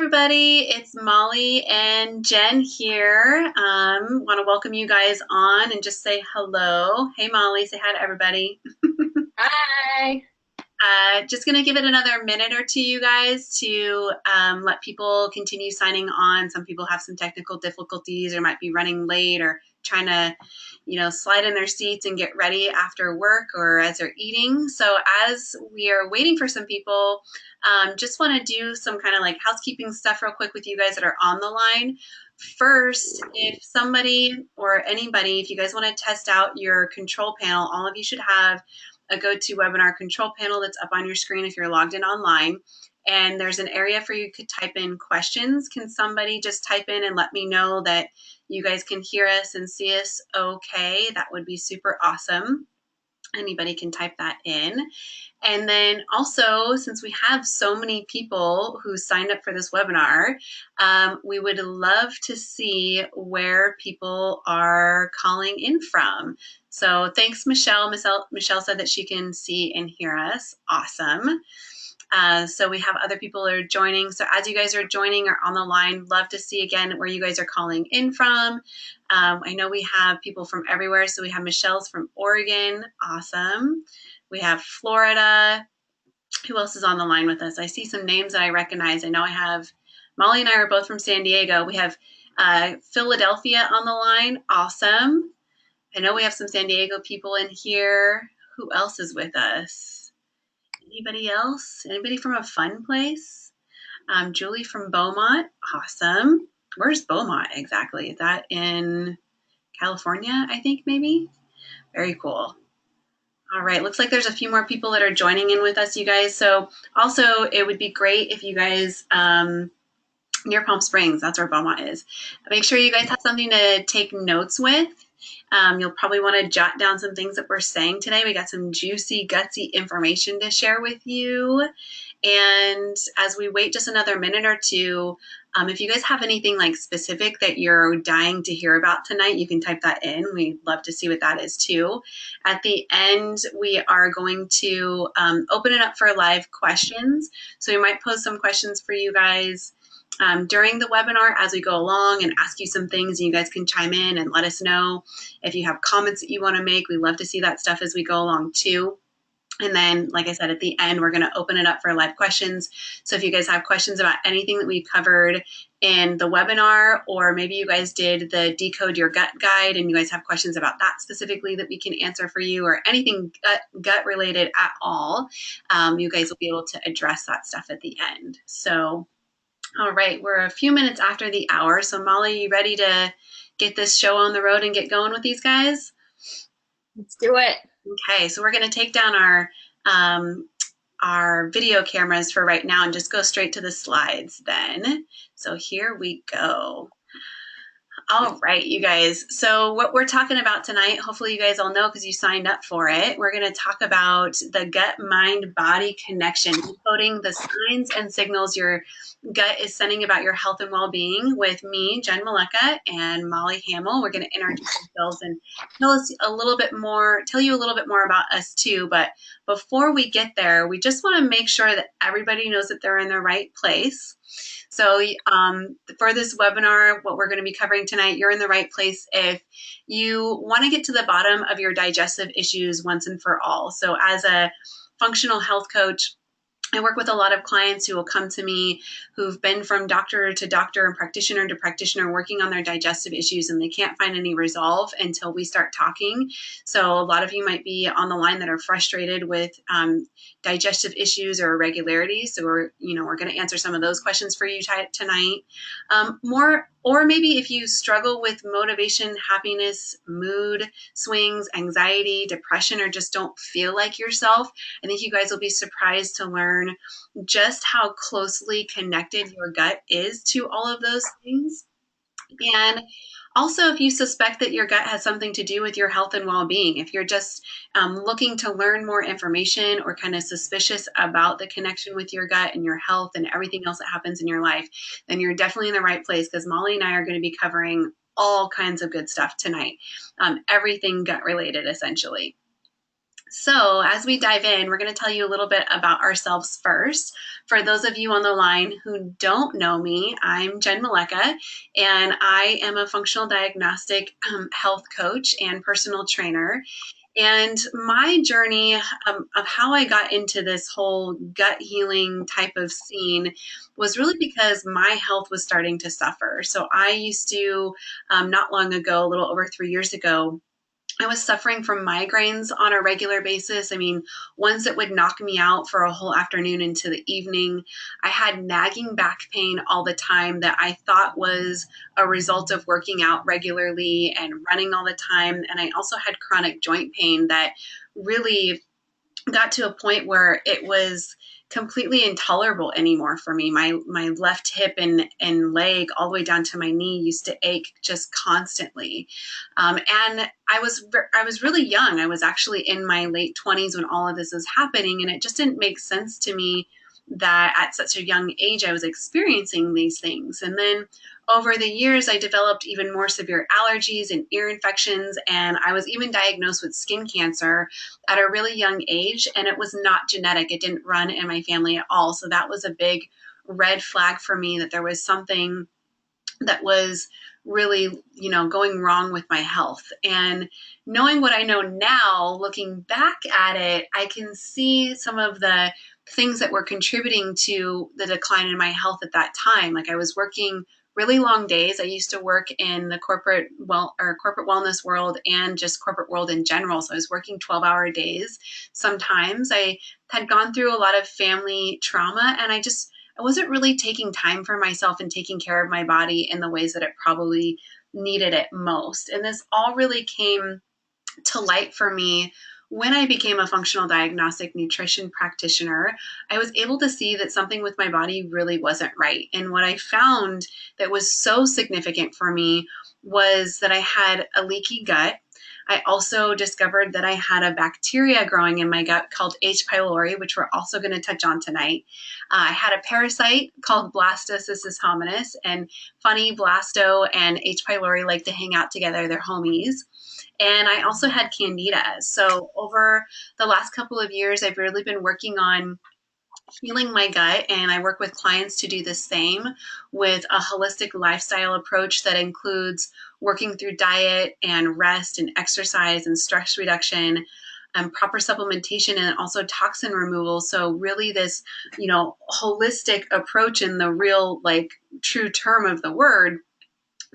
everybody, it's Molly and Jen here. Want to welcome you guys on and just say hello. Hey Molly, say hi to everybody. Hi. Just going to give it another minute or two, you guys, to let people continue signing on. Some people have some technical difficulties or might be running late or trying to, slide in their seats and get ready after work or as they're eating. So as we are waiting for some people, just want to do some kind of like housekeeping stuff real quick with you guys that are on the line. First, if somebody or anybody, if you guys want to test out your control panel, all of you should have a GoToWebinar control panel that's up on your screen if you're logged in online. And there's an area for you to type in questions. Can somebody just type in and let me know that you guys can hear us and see us okay? That would be super awesome. Anybody can type that in. And then also, since we have so many people who signed up for this webinar, we would love to see where people are calling in from. So thanks, Michelle. Michelle said that she can see and hear us. Awesome. So we have other people that are joining. So as you guys are joining or on the line, love to see again where you guys are calling in from. I know we have people from everywhere. So we have Michelle's from Oregon. Awesome. We have Florida. Who else is on the line with us? I see some names that I recognize. I know I have Molly and I are both from San Diego. We have Philadelphia on the line. Awesome. I know we have some San Diego people in here. Who else is with us? Anybody else? Anybody from a fun place? Julie from Beaumont. Awesome. Where's Beaumont exactly? Is that in California, I think, maybe? Very cool. All right, looks like there's a few more people that are joining in with us, you guys. So also, it would be great if you guys, near Palm Springs, that's where Beaumont is, make sure you guys have something to take notes with. You'll probably want to jot down some things that we're saying today. We got some juicy, gutsy information to share with you. And as we wait just another minute or two, if you guys have anything like specific that you're dying to hear about tonight, you can type that in. We'd love to see what that is too. At the end, we are going to open it up for live questions. So we might pose some questions for you guys during the webinar as we go along and ask you some things, and you guys can chime in and let us know if you have comments that you want to make. We love to see that stuff as we go along too. And then, like I said, at the end, we're going to open it up for live questions. So if you guys have questions about anything that we covered in the webinar, or maybe you guys did the Decode Your Gut guide and you guys have questions about that specifically that we can answer for you, or anything gut related at all, you guys will be able to address that stuff at the end. So, all right, we're a few minutes after the hour. So Molly, you ready to get this show on the road and get going with these guys? Let's do it. Okay, so we're going to take down our video cameras for right now and just go straight to the slides then. So here we go. All right, you guys. So what we're talking about tonight, hopefully you guys all know because you signed up for it. We're going to talk about the gut-mind-body connection, decoding the signs and signals your gut is sending about your health and well-being with me, Jen Maleka, and Molly Hamill. We're going to introduce ourselves and tell you a little bit more about us too. But before we get there, we just want to make sure that everybody knows that they're in the right place. So for this webinar, what we're going to be covering tonight, you're in the right place if you want to get to the bottom of your digestive issues once and for all. So as a functional health coach, I work with a lot of clients who will come to me who've been from doctor to doctor and practitioner to practitioner working on their digestive issues, and they can't find any resolve until we start talking. So a lot of you might be on the line that are frustrated with digestive issues or irregularities. So we're going to answer some of those questions for you tonight. Or maybe if you struggle with motivation, happiness, mood swings, anxiety, depression, or just don't feel like yourself, I think you guys will be surprised to learn just how closely connected your gut is to all of those things. And also, if you suspect that your gut has something to do with your health and well-being, if you're just looking to learn more information or kind of suspicious about the connection with your gut and your health and everything else that happens in your life, then you're definitely in the right place, because Molly and I are going to be covering all kinds of good stuff tonight, everything gut related, essentially. So, as we dive in, we're going to tell you a little bit about ourselves first. For those of you on the line who don't know me, I'm Jen Maleka, and I am a functional diagnostic health coach and personal trainer. And my journey of how I got into this whole gut healing type of scene was really because my health was starting to suffer. So, I used to, not long ago, a little over 3 years ago, I was suffering from migraines on a regular basis. I mean, ones that would knock me out for a whole afternoon into the evening. I had nagging back pain all the time that I thought was a result of working out regularly and running all the time. And I also had chronic joint pain that really got to a point where it was completely intolerable anymore for me. My left hip and leg all the way down to my knee used to ache just constantly. And I was really young. I was actually in my late 20s when all of this was happening, and it just didn't make sense to me that at such a young age I was experiencing these things. And then over the years, I developed even more severe allergies and ear infections, and I was even diagnosed with skin cancer at a really young age, and it was not genetic. It didn't run in my family at all. So that was a big red flag for me that there was something that was really, going wrong with my health. And knowing what I know now, looking back at it, I can see some of the things that were contributing to the decline in my health at that time. Like I was working really long days. I used to work in the corporate wellness world and just corporate world in general. So I was working 12-hour days. Sometimes I had gone through a lot of family trauma, and I wasn't really taking time for myself and taking care of my body in the ways that it probably needed it most. And this all really came to light for me when I became a functional diagnostic nutrition practitioner. I was able to see that something with my body really wasn't right. And what I found that was so significant for me was that I had a leaky gut. I also discovered that I had a bacteria growing in my gut called H. pylori, which we're also going to touch on tonight. I had a parasite called Blastocystis hominis, and funny, Blasto and H. pylori like to hang out together. They're homies. And I also had candida. So over the last couple of years, I've really been working on healing my gut, and I work with clients to do the same with a holistic lifestyle approach that includes working through diet and rest and exercise and stress reduction and proper supplementation and also toxin removal. So really this, holistic approach in the real, like, true term of the word,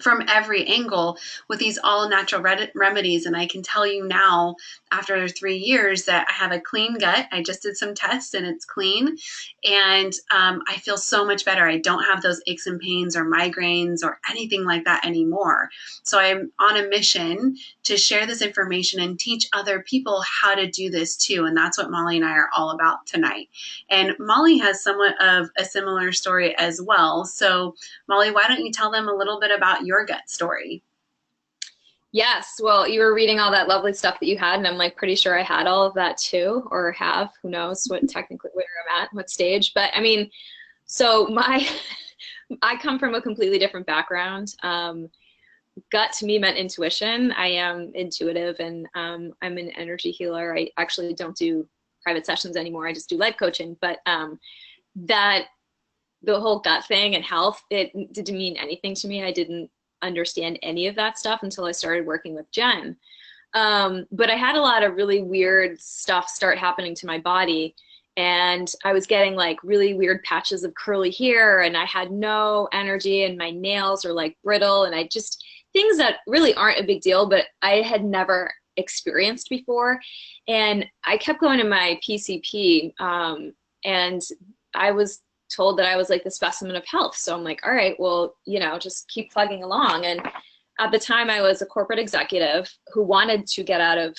from every angle with these all natural remedies. And I can tell you now, after 3 years, that I have a clean gut. I just did some tests and it's clean. And I feel so much better. I don't have those aches and pains or migraines or anything like that anymore. So I'm on a mission to share this information and teach other people how to do this too. And that's what Molly and I are all about tonight. And Molly has somewhat of a similar story as well. So Molly, why don't you tell them a little bit about your gut story? Yes, well, you were reading all that lovely stuff that you had, and I'm like pretty sure I had all of that too, or have, who knows what technically where I'm at, what stage. But I mean, so I come from a completely different background. Gut to me meant intuition. I am intuitive, and I'm an energy healer. I actually don't do private sessions anymore. I just do life coaching. But that the whole gut thing and health, it didn't mean anything to me. I didn't understand any of that stuff until I started working with Jen. But I had a lot of really weird stuff start happening to my body. And I was getting like really weird patches of curly hair, and I had no energy, and my nails are like brittle, and I just, things that really aren't a big deal, but I had never experienced before. And I kept going to my PCP, and I was told that I was like the specimen of health. So I'm like, all right, well, just keep plugging along. And at the time I was a corporate executive who wanted to get out of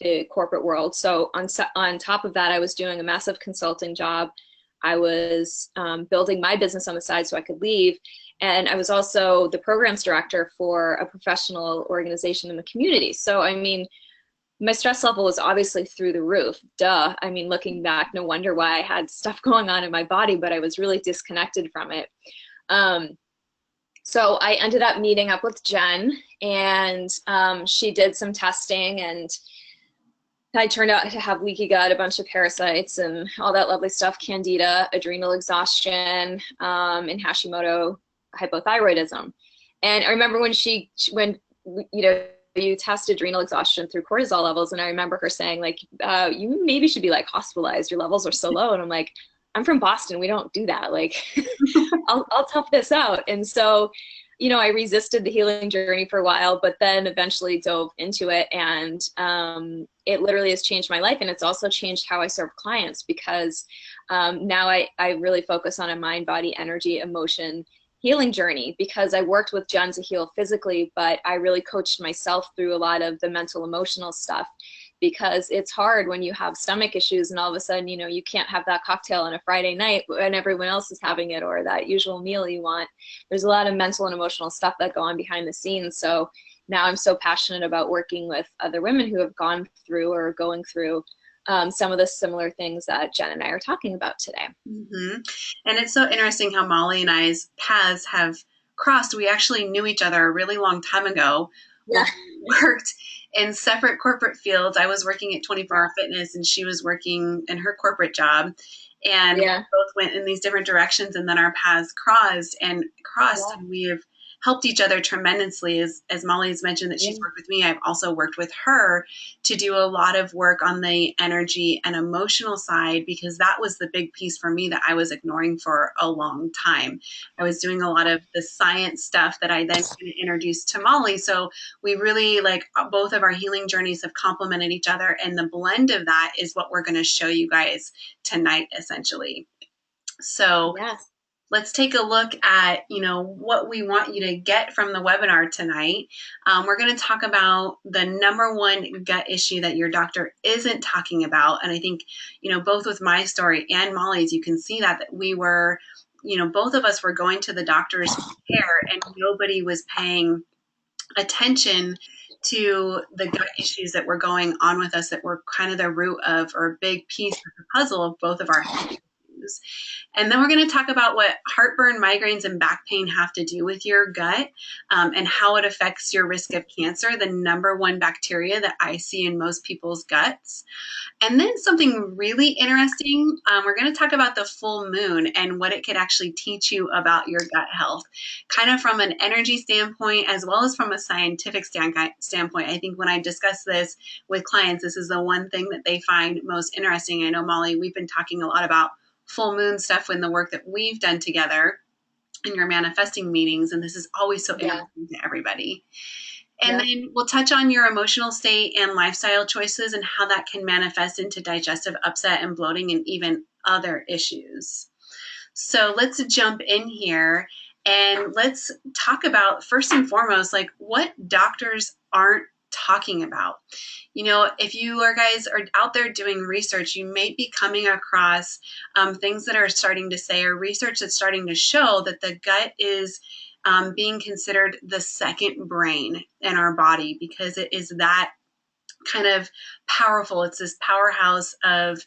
the corporate world. So on top of that, I was doing a massive consulting job. I was building my business on the side so I could leave. And I was also the programs director for a professional organization in the community. So, I mean, my stress level was obviously through the roof. Duh. I mean, looking back, no wonder why I had stuff going on in my body, but I was really disconnected from it. So I ended up meeting up with Jen, and she did some testing, and I turned out to have leaky gut, a bunch of parasites, and all that lovely stuff, candida, adrenal exhaustion, and Hashimoto hypothyroidism. And I remember when you know, you test adrenal exhaustion through cortisol levels, and I remember her saying, like, you maybe should be like hospitalized. Your levels are so low. And I'm like, I'm from Boston. We don't do that. Like, I'll tough this out. And so, I resisted the healing journey for a while, but then eventually dove into it. And it literally has changed my life. And it's also changed how I serve clients, because now I really focus on a mind, body, energy, emotion healing journey, because I worked with Jen to heal physically, but I really coached myself through a lot of the mental, emotional stuff, because it's hard when you have stomach issues and all of a sudden, you can't have that cocktail on a Friday night when everyone else is having it, or that usual meal you want. There's a lot of mental and emotional stuff that go on behind the scenes. So now I'm so passionate about working with other women who have gone through or going through some of the similar things that Jen and I are talking about today. Mm-hmm. And it's so interesting how Molly and I's paths have crossed. We actually knew each other a really long time ago. Yeah. We worked in separate corporate fields. I was working at 24-Hour Fitness and she was working in her corporate job. And we Yeah. both went in these different directions, and then our paths crossed, and we have helped each other tremendously. As Molly has mentioned that she's worked with me, I've also worked with her to do a lot of work on the energy and emotional side, because that was the big piece for me that I was ignoring for a long time. I was doing a lot of the science stuff that I then introduced to Molly. So we really, like, both of our healing journeys have complemented each other, and the blend of that is what we're going to show you guys tonight, essentially. So Yes. let's take a look at, what we want you to get from the webinar tonight. We're going to talk about the number one gut issue that your doctor isn't talking about. And I think, both with my story and Molly's, you can see that we were, both of us were going to the doctor's care, and nobody was paying attention to the gut issues that were going on with us, that were kind of the root of, or a big piece of the puzzle of both of our issues. And then we're going to talk about what heartburn, migraines, and back pain have to do with your gut, and how it affects your risk of cancer, the number one bacteria that I see in most people's guts. And then something really interesting, we're going to talk about the full moon and what it could actually teach you about your gut health, kind of from an energy standpoint as well as from a scientific standpoint. I think when I discuss this with clients, this is the one thing that they find most interesting. I know, Molly, we've been talking a lot about full moon stuff in the work that we've done together in your manifesting meetings, and this is always so interesting to everybody. And then we'll touch on your emotional state and lifestyle choices and how that can manifest into digestive upset and bloating and even other issues. So let's jump in here and let's talk about, first and foremost, like, what doctors aren't talking about. If you guys are out there doing research, you may be coming across things that are starting to say, or research that's starting to show, that the gut is being considered the second brain in our body, because it is that kind of powerful. It's this powerhouse of,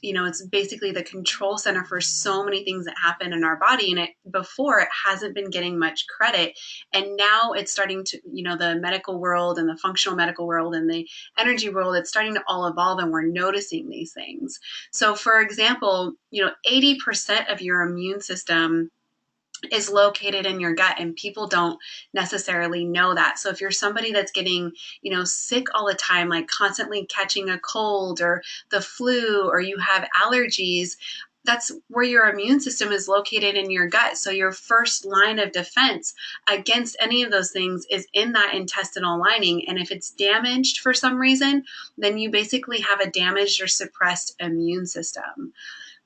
it's basically the control center for so many things that happen in our body. And before, it hasn't been getting much credit. And now it's starting to, the medical world and the functional medical world and the energy world, it's starting to all evolve, and we're noticing these things. So for example, 80% of your immune system is located in your gut, and people don't necessarily know that. So if you're somebody that's getting, sick all the time, like constantly catching a cold or the flu, or you have allergies, that's where your immune system is located, in your gut. So your first line of defense against any of those things is in that intestinal lining. And if it's damaged for some reason, then you basically have a damaged or suppressed immune system.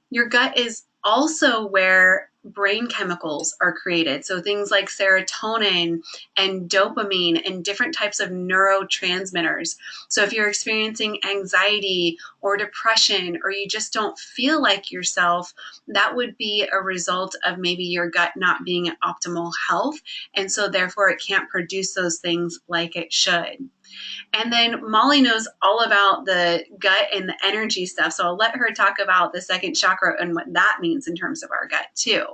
Your gut is also where brain chemicals are created. So things like serotonin and dopamine and different types of neurotransmitters. So if you're experiencing anxiety or depression, or you just don't feel like yourself, that would be a result of maybe your gut not being in optimal health. And so therefore it can't produce those things like it should. And then Molly knows all about the gut and the energy stuff. So I'll let her talk about the second chakra and what that means in terms of our gut too.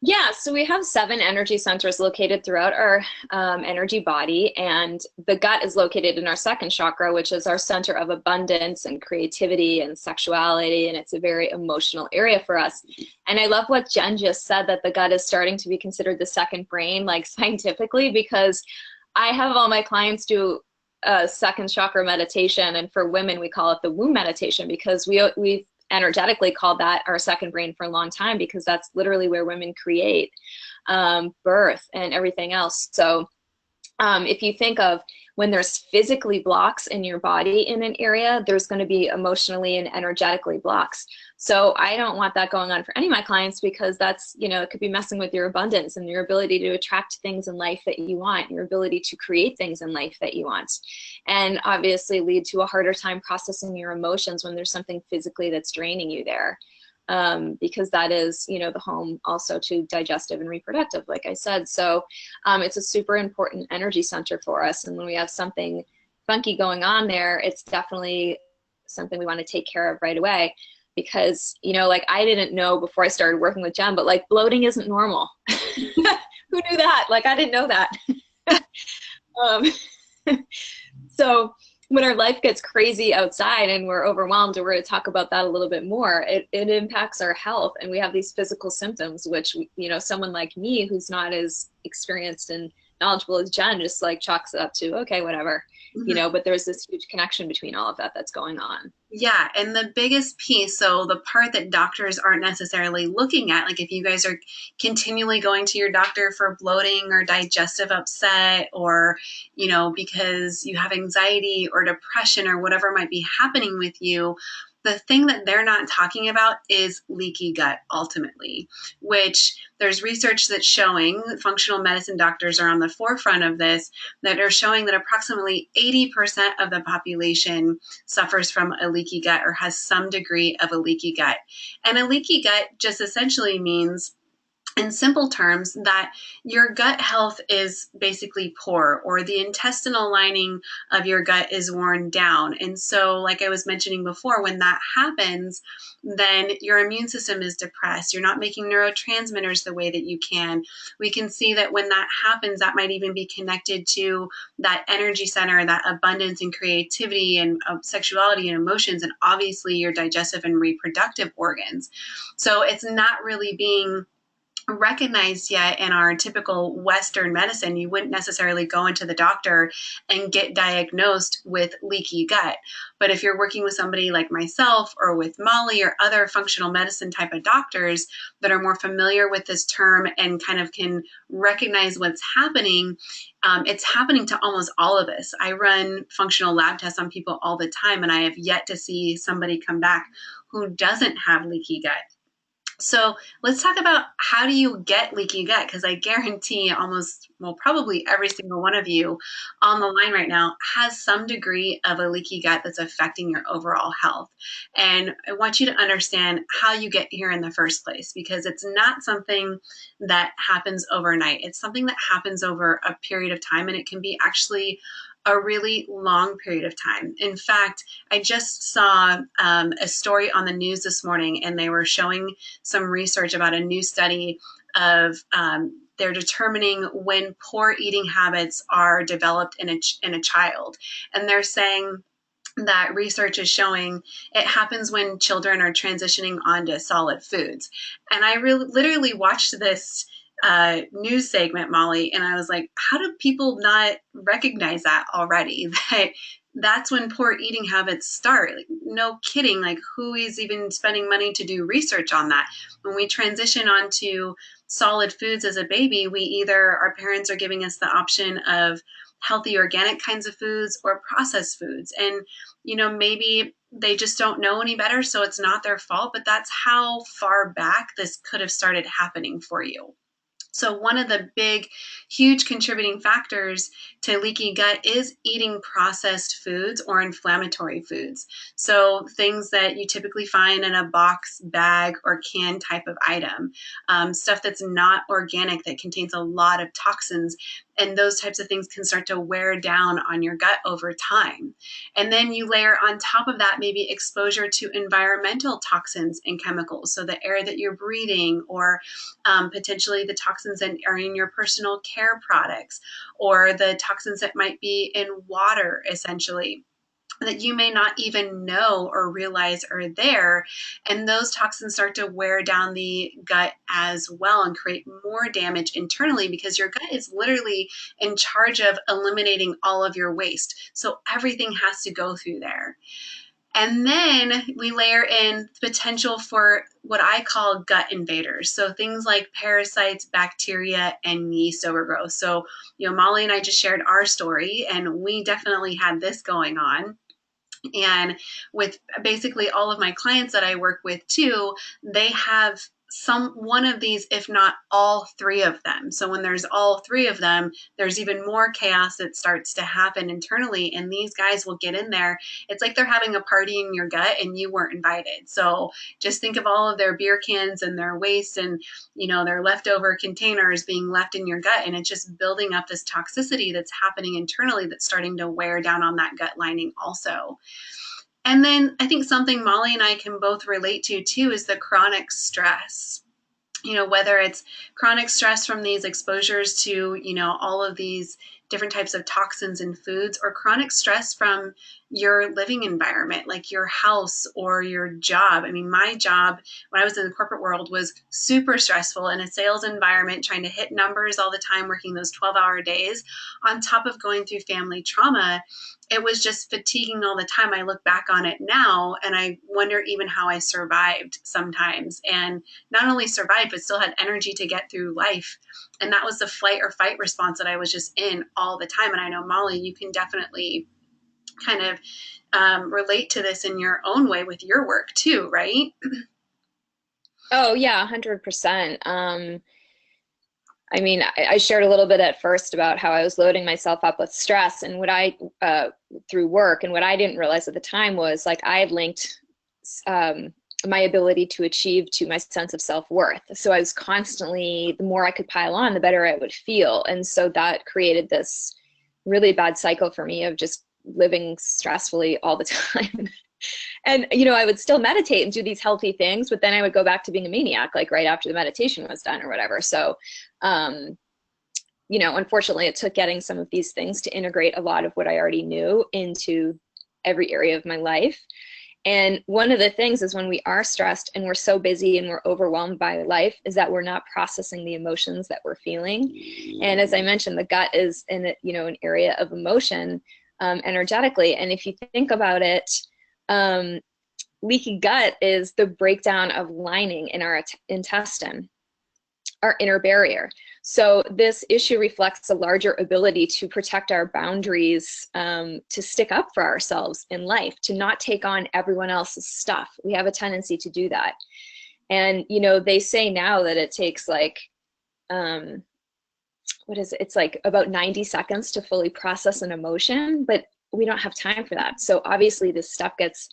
Yeah, so we have 7 energy centers located throughout our energy body, and the gut is located in our second chakra, which is our center of abundance and creativity and sexuality, and it's a very emotional area for us. And I love what Jen just said, that the gut is starting to be considered the second brain, like scientifically, because I have all my clients do a second chakra meditation, and for women, we call it the womb meditation because we energetically called that our second brain for a long time because that's literally where women create birth and everything else. So if you think of when there's physically blocks in your body in an area, there's going to be emotionally and energetically blocks. So I don't want that going on for any of my clients because that's, you know, it could be messing with your abundance and your ability to attract things in life that you want, your ability to create things in life that you want, and obviously lead to a harder time processing your emotions when there's something physically that's draining you there. Because that is, you know, the home also to digestive and reproductive, like I said. So it's a super important energy center for us. And when we have something funky going on there, it's definitely something we want to take care of right away. Because, you know, like I didn't know before I started working with Jen, but like bloating isn't normal. Who knew that? Like I didn't know that. um, so when our life gets crazy outside and we're overwhelmed, and we're going to talk about that a little bit more, it impacts our health. And we have these physical symptoms, which, you know, someone like me who's not as experienced and knowledgeable as Jen just like chalks it up to, okay, whatever, you know, but there's this huge connection between all of that that's going on. Yeah, and the biggest piece, so the part that doctors aren't necessarily looking at, like if you guys are continually going to your doctor for bloating or digestive upset, or, you know, because you have anxiety or depression or whatever might be happening with you, the thing that they're not talking about is leaky gut ultimately, which there's research that's showing, functional medicine doctors are on the forefront of this, that are showing that approximately 80% of the population suffers from a leaky gut or has some degree of a leaky gut. And a leaky gut just essentially means, in simple terms, that your gut health is basically poor, or the intestinal lining of your gut is worn down. And so, like I was mentioning before, when that happens, then your immune system is depressed. You're not making neurotransmitters the way that you can. We can see that when that happens, that might even be connected to that energy center, that abundance and creativity and sexuality and emotions, and obviously your digestive and reproductive organs. So it's not really being recognized yet in our typical Western medicine. You wouldn't necessarily go into the doctor and get diagnosed with leaky gut. But if you're working with somebody like myself or with Molly or other functional medicine type of doctors that are more familiar with this term and kind of can recognize what's happening, it's happening to almost all of us. I run functional lab tests on people all the time, and I have yet to see somebody come back who doesn't have leaky gut. So let's talk about, how do you get leaky gut? Because I guarantee almost, well, probably every single one of you on the line right now has some degree of a leaky gut that's affecting your overall health. And I want you to understand how you get here in the first place, because it's not something that happens overnight. It's something that happens over a period of time, and it can be actually a really long period of time. In fact, I just saw a story on the news this morning, and they were showing some research about a new study of they're determining when poor eating habits are developed in a child. And they're saying that research is showing it happens when children are transitioning onto solid foods. And I literally watched this news segment, Molly, and I was like, how do people not recognize that already? That's when poor eating habits start. Like, no kidding. Like, who is even spending money to do research on that? When we transition onto solid foods as a baby, we either, our parents are giving us the option of healthy organic kinds of foods or processed foods. And, you know, maybe they just don't know any better, so it's not their fault, but that's how far back this could have started happening for you. So one of the big, huge contributing factors to leaky gut is eating processed foods or inflammatory foods. So things that you typically find in a box, bag, or can type of item, stuff that's not organic, that contains a lot of toxins. and those types of things can start to wear down on your gut over time. And then you layer on top of that maybe exposure to environmental toxins and chemicals, so the air that you're breathing, or potentially the toxins that are in your personal care products, or the toxins that might be in water, essentially, that you may not even know or realize are there. And those toxins start to wear down the gut as well and create more damage internally, because your gut is literally in charge of eliminating all of your waste. So everything has to go through there. And then we layer in potential for what I call gut invaders. So things like parasites, bacteria, and yeast overgrowth. So, Molly and I just shared our story, and we definitely had this going on. And with basically all of my clients that I work with too, they have one of these, if not all three of them. So when there's all three of them, there's even more chaos that starts to happen internally. And these guys will get in there. It's like they're having a party in your gut and you weren't invited. So just think of all of their beer cans and their waste and, their leftover containers being left in your gut. And it's just building up this toxicity that's happening internally that's starting to wear down on that gut lining also. And then I think something Molly and I can both relate to too is the chronic stress. Whether it's chronic stress from these exposures to, all of these different types of toxins and foods, or chronic stress from your living environment, like your house or your job. I mean, my job when I was in the corporate world was super stressful in a sales environment, trying to hit numbers all the time, working those 12-hour days on top of going through family trauma. It was just fatiguing all the time. I look back on it now and I wonder even how I survived sometimes, and not only survived, but still had energy to get through life. And that was the flight or fight response that I was just in all the time. And I know, Molly, you can definitely kind of relate to this in your own way with your work too, right? Oh yeah, 100%. I mean, I shared a little bit at first about how I was loading myself up with stress, and what I through work, and what I didn't realize at the time was, like, I had linked my ability to achieve to my sense of self-worth. So I was constantly, the more I could pile on, the better I would feel. And so that created this really bad cycle for me of just living stressfully all the time. And, I would still meditate and do these healthy things, but then I would go back to being a maniac, like right after the meditation was done or whatever. So, unfortunately, it took getting some of these things to integrate a lot of what I already knew into every area of my life. And one of the things is, when we are stressed and we're so busy and we're overwhelmed by life, is that we're not processing the emotions that we're feeling. And as I mentioned, the gut is in an area of emotion energetically. And if you think about it, leaky gut is the breakdown of lining in our intestine, our inner barrier. So this issue reflects a larger ability to protect our boundaries, to stick up for ourselves in life, to not take on everyone else's stuff. We have a tendency to do that. And, they say now that it takes like, what is it? It's like about 90 seconds to fully process an emotion, but we don't have time for that. So obviously this stuff gets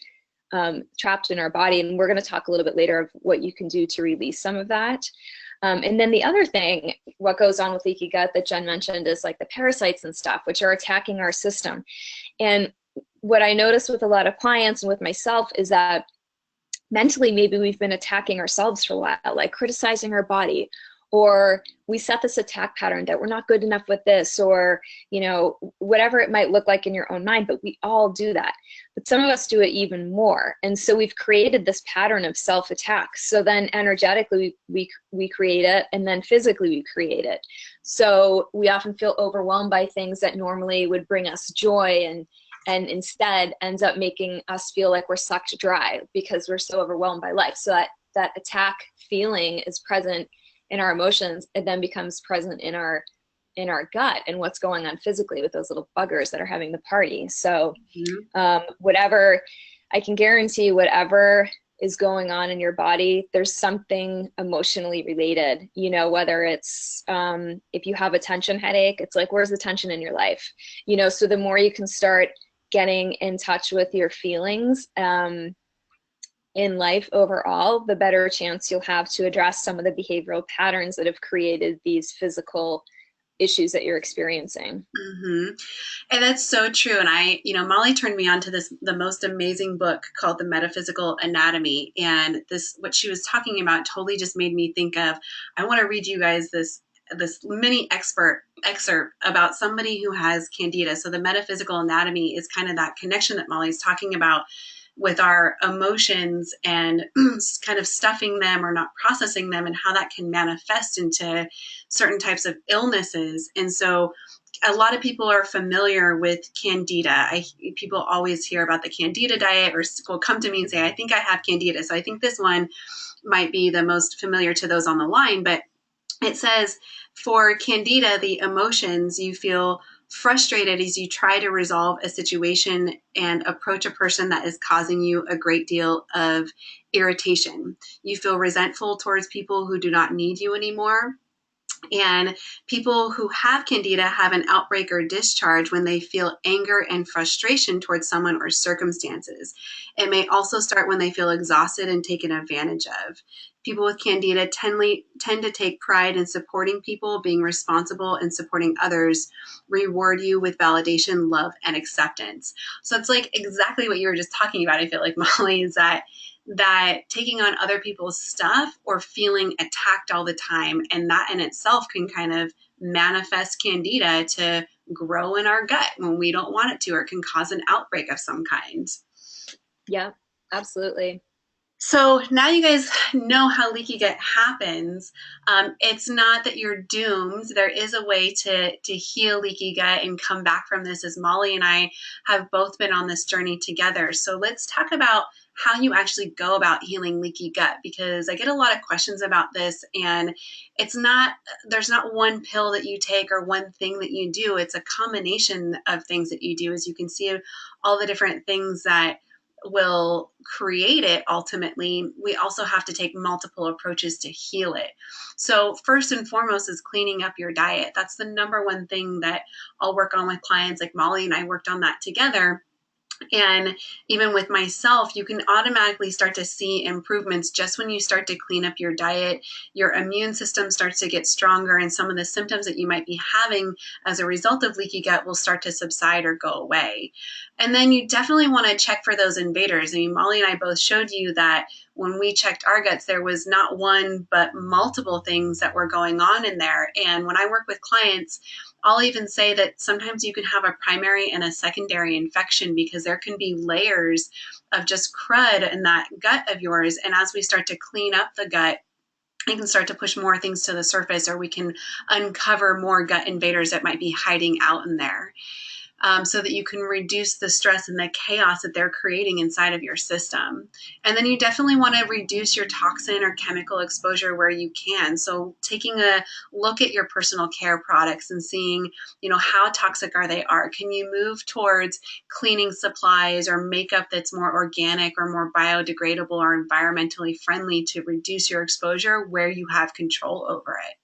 trapped in our body. And we're going to talk a little bit later of what you can do to release some of that. And then the other thing, what goes on with leaky gut that Jen mentioned, is like the parasites and stuff, which are attacking our system. And what I notice with a lot of clients and with myself is that mentally, maybe we've been attacking ourselves for a while, like criticizing our body, or we set this attack pattern that we're not good enough with this, or, whatever it might look like in your own mind, but we all do that. But some of us do it even more. And so we've created this pattern of self-attack. So then energetically, we create it, and then physically we create it. So we often feel overwhelmed by things that normally would bring us joy, and instead ends up making us feel like we're sucked dry because we're so overwhelmed by life. So that attack feeling is present in our emotions, it then becomes present in our gut and what's going on physically with those little buggers that are having the party. So whatever, I can guarantee whatever is going on in your body, there's something emotionally related, whether it's, if you have a tension headache, it's like, where's the tension in your life? So the more you can start getting in touch with your feelings, in life overall, the better chance you'll have to address some of the behavioral patterns that have created these physical issues that you're experiencing. Hmm. And that's so true. And Molly turned me on to the most amazing book called The Metaphysical Anatomy. And what she was talking about totally just made me think of, I want to read you guys this mini excerpt about somebody who has candida. So the metaphysical anatomy is kind of that connection that Molly's talking about with our emotions and kind of stuffing them or not processing them, and how that can manifest into certain types of illnesses. And so a lot of people are familiar with candida. People always hear about the candida diet, or will come to me and say, I think I have candida. So I think this one might be the most familiar to those on the line. But it says, for candida, the emotions you feel frustrated as you try to resolve a situation and approach a person that is causing you a great deal of irritation. You feel resentful towards people who do not need you anymore. And people who have candida have an outbreak or discharge when they feel anger and frustration towards someone or circumstances. It may also start when they feel exhausted and taken advantage of. People with candida tend to take pride in supporting people, being responsible, and supporting others, reward you with validation, love, and acceptance. So it's like exactly what you were just talking about. I feel like, Molly, is that taking on other people's stuff or feeling attacked all the time, and that in itself can kind of manifest candida to grow in our gut when we don't want it to, or it can cause an outbreak of some kind. Yeah, absolutely. So now you guys know how leaky gut happens. It's not that you're doomed. There is a way to heal leaky gut and come back from this, as Molly and I have both been on this journey together. So let's talk about how you actually go about healing leaky gut, because I get a lot of questions about this, and there's not one pill that you take or one thing that you do. It's a combination of things that you do. As you can see, all the different things that will create it ultimately, we also have to take multiple approaches to heal it. So first and foremost is cleaning up your diet. That's the number one thing that I'll work on with clients. Like Molly and I worked on that together. And even with myself, you can automatically start to see improvements just when you start to clean up your diet. Your immune system starts to get stronger, and some of the symptoms that you might be having as a result of leaky gut will start to subside or go away. And then you definitely want to check for those invaders. I mean, Molly and I both showed you that when we checked our guts, there was not one, but multiple things that were going on in there. And when I work with clients, I'll even say that sometimes you can have a primary and a secondary infection, because there can be layers of just crud in that gut of yours. And as we start to clean up the gut, you can start to push more things to the surface, or we can uncover more gut invaders that might be hiding out in there. So that you can reduce the stress and the chaos that they're creating inside of your system. And then you definitely want to reduce your toxin or chemical exposure where you can. So taking a look at your personal care products and seeing, how toxic are. Can you move towards cleaning supplies or makeup that's more organic or more biodegradable or environmentally friendly to reduce your exposure where you have control over it?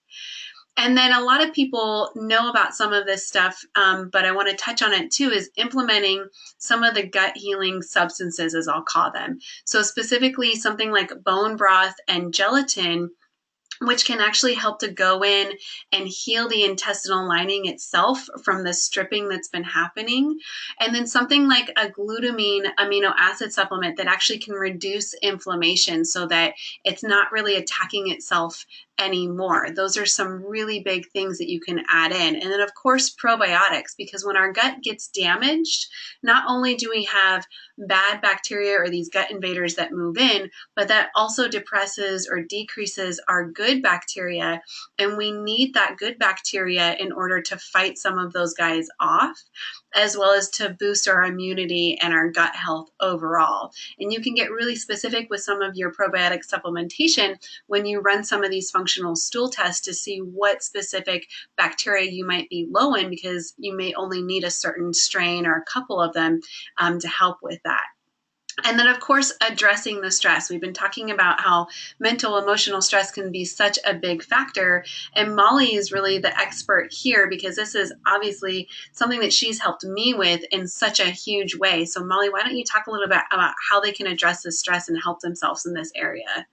And then a lot of people know about some of this stuff, but I want to touch on it too, is implementing some of the gut healing substances, as I'll call them. So specifically something like bone broth and gelatin, which can actually help to go in and heal the intestinal lining itself from the stripping that's been happening. And then something like a glutamine amino acid supplement that actually can reduce inflammation so that it's not really attacking itself anymore. Those are some really big things that you can add in. And then, of course, probiotics, because when our gut gets damaged, not only do we have bad bacteria or these gut invaders that move in, but that also depresses or decreases our good bacteria. And we need that good bacteria in order to fight some of those guys off, as well as to boost our immunity and our gut health overall. And you can get really specific with some of your probiotic supplementation when you run some of these functional stool tests to see what specific bacteria you might be low in, because you may only need a certain strain or a couple of them to help with that. And then, of course, addressing the stress. We've been talking about how mental, emotional stress can be such a big factor. And Molly is really the expert here, because this is obviously something that she's helped me with in such a huge way. So, Molly, why don't you talk a little bit about how they can address the stress and help themselves in this area?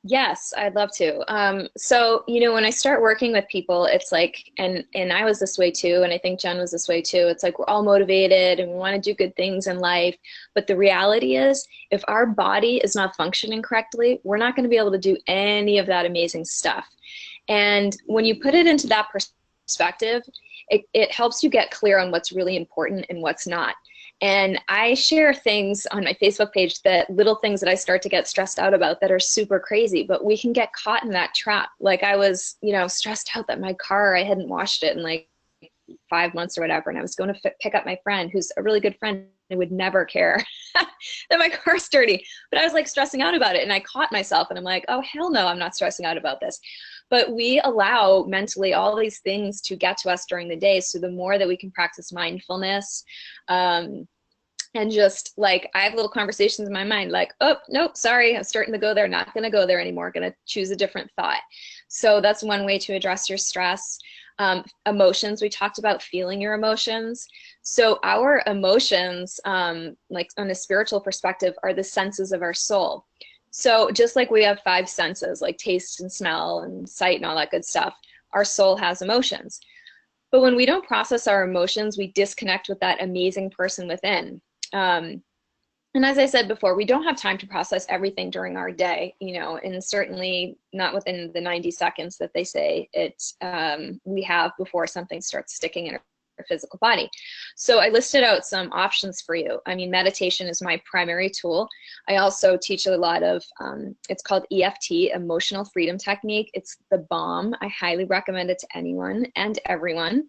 Yes, I'd love to. So, when I start working with people, it's like, and I was this way too, and I think Jen was this way too. It's like we're all motivated and we want to do good things in life. But the reality is, if our body is not functioning correctly, we're not going to be able to do any of that amazing stuff. And when you put it into that perspective, it helps you get clear on what's really important and what's not. And I share things on my Facebook page, that little things that I start to get stressed out about that are super crazy, but we can get caught in that trap. Like I was, stressed out that my car, I hadn't washed it in like 5 months or whatever. And I was going to pick up my friend, who's a really good friend and would never care that my car's dirty. But I was like stressing out about it. And I caught myself and I'm like, oh, hell no, I'm not stressing out about this. But we allow mentally all these things to get to us during the day. So the more that we can practice mindfulness, and just like, I have little conversations in my mind, like, oh, nope, sorry, I'm starting to go there, not going to go there anymore, going to choose a different thought. So that's one way to address your stress. Emotions, we talked about feeling your emotions. So our emotions, like on a spiritual perspective, are the senses of our soul. So just like we have five senses, like taste and smell and sight and all that good stuff, our soul has emotions. But when we don't process our emotions, we disconnect with that amazing person within. Um, and as I said before, we don't have time to process everything during our day, and certainly not within the 90 seconds that they say we have before something starts sticking in our physical body. So I listed out some options for you. I mean, meditation is my primary tool. I also teach a lot of, it's called EFT, Emotional Freedom Technique. It's the bomb. I highly recommend it to anyone and everyone.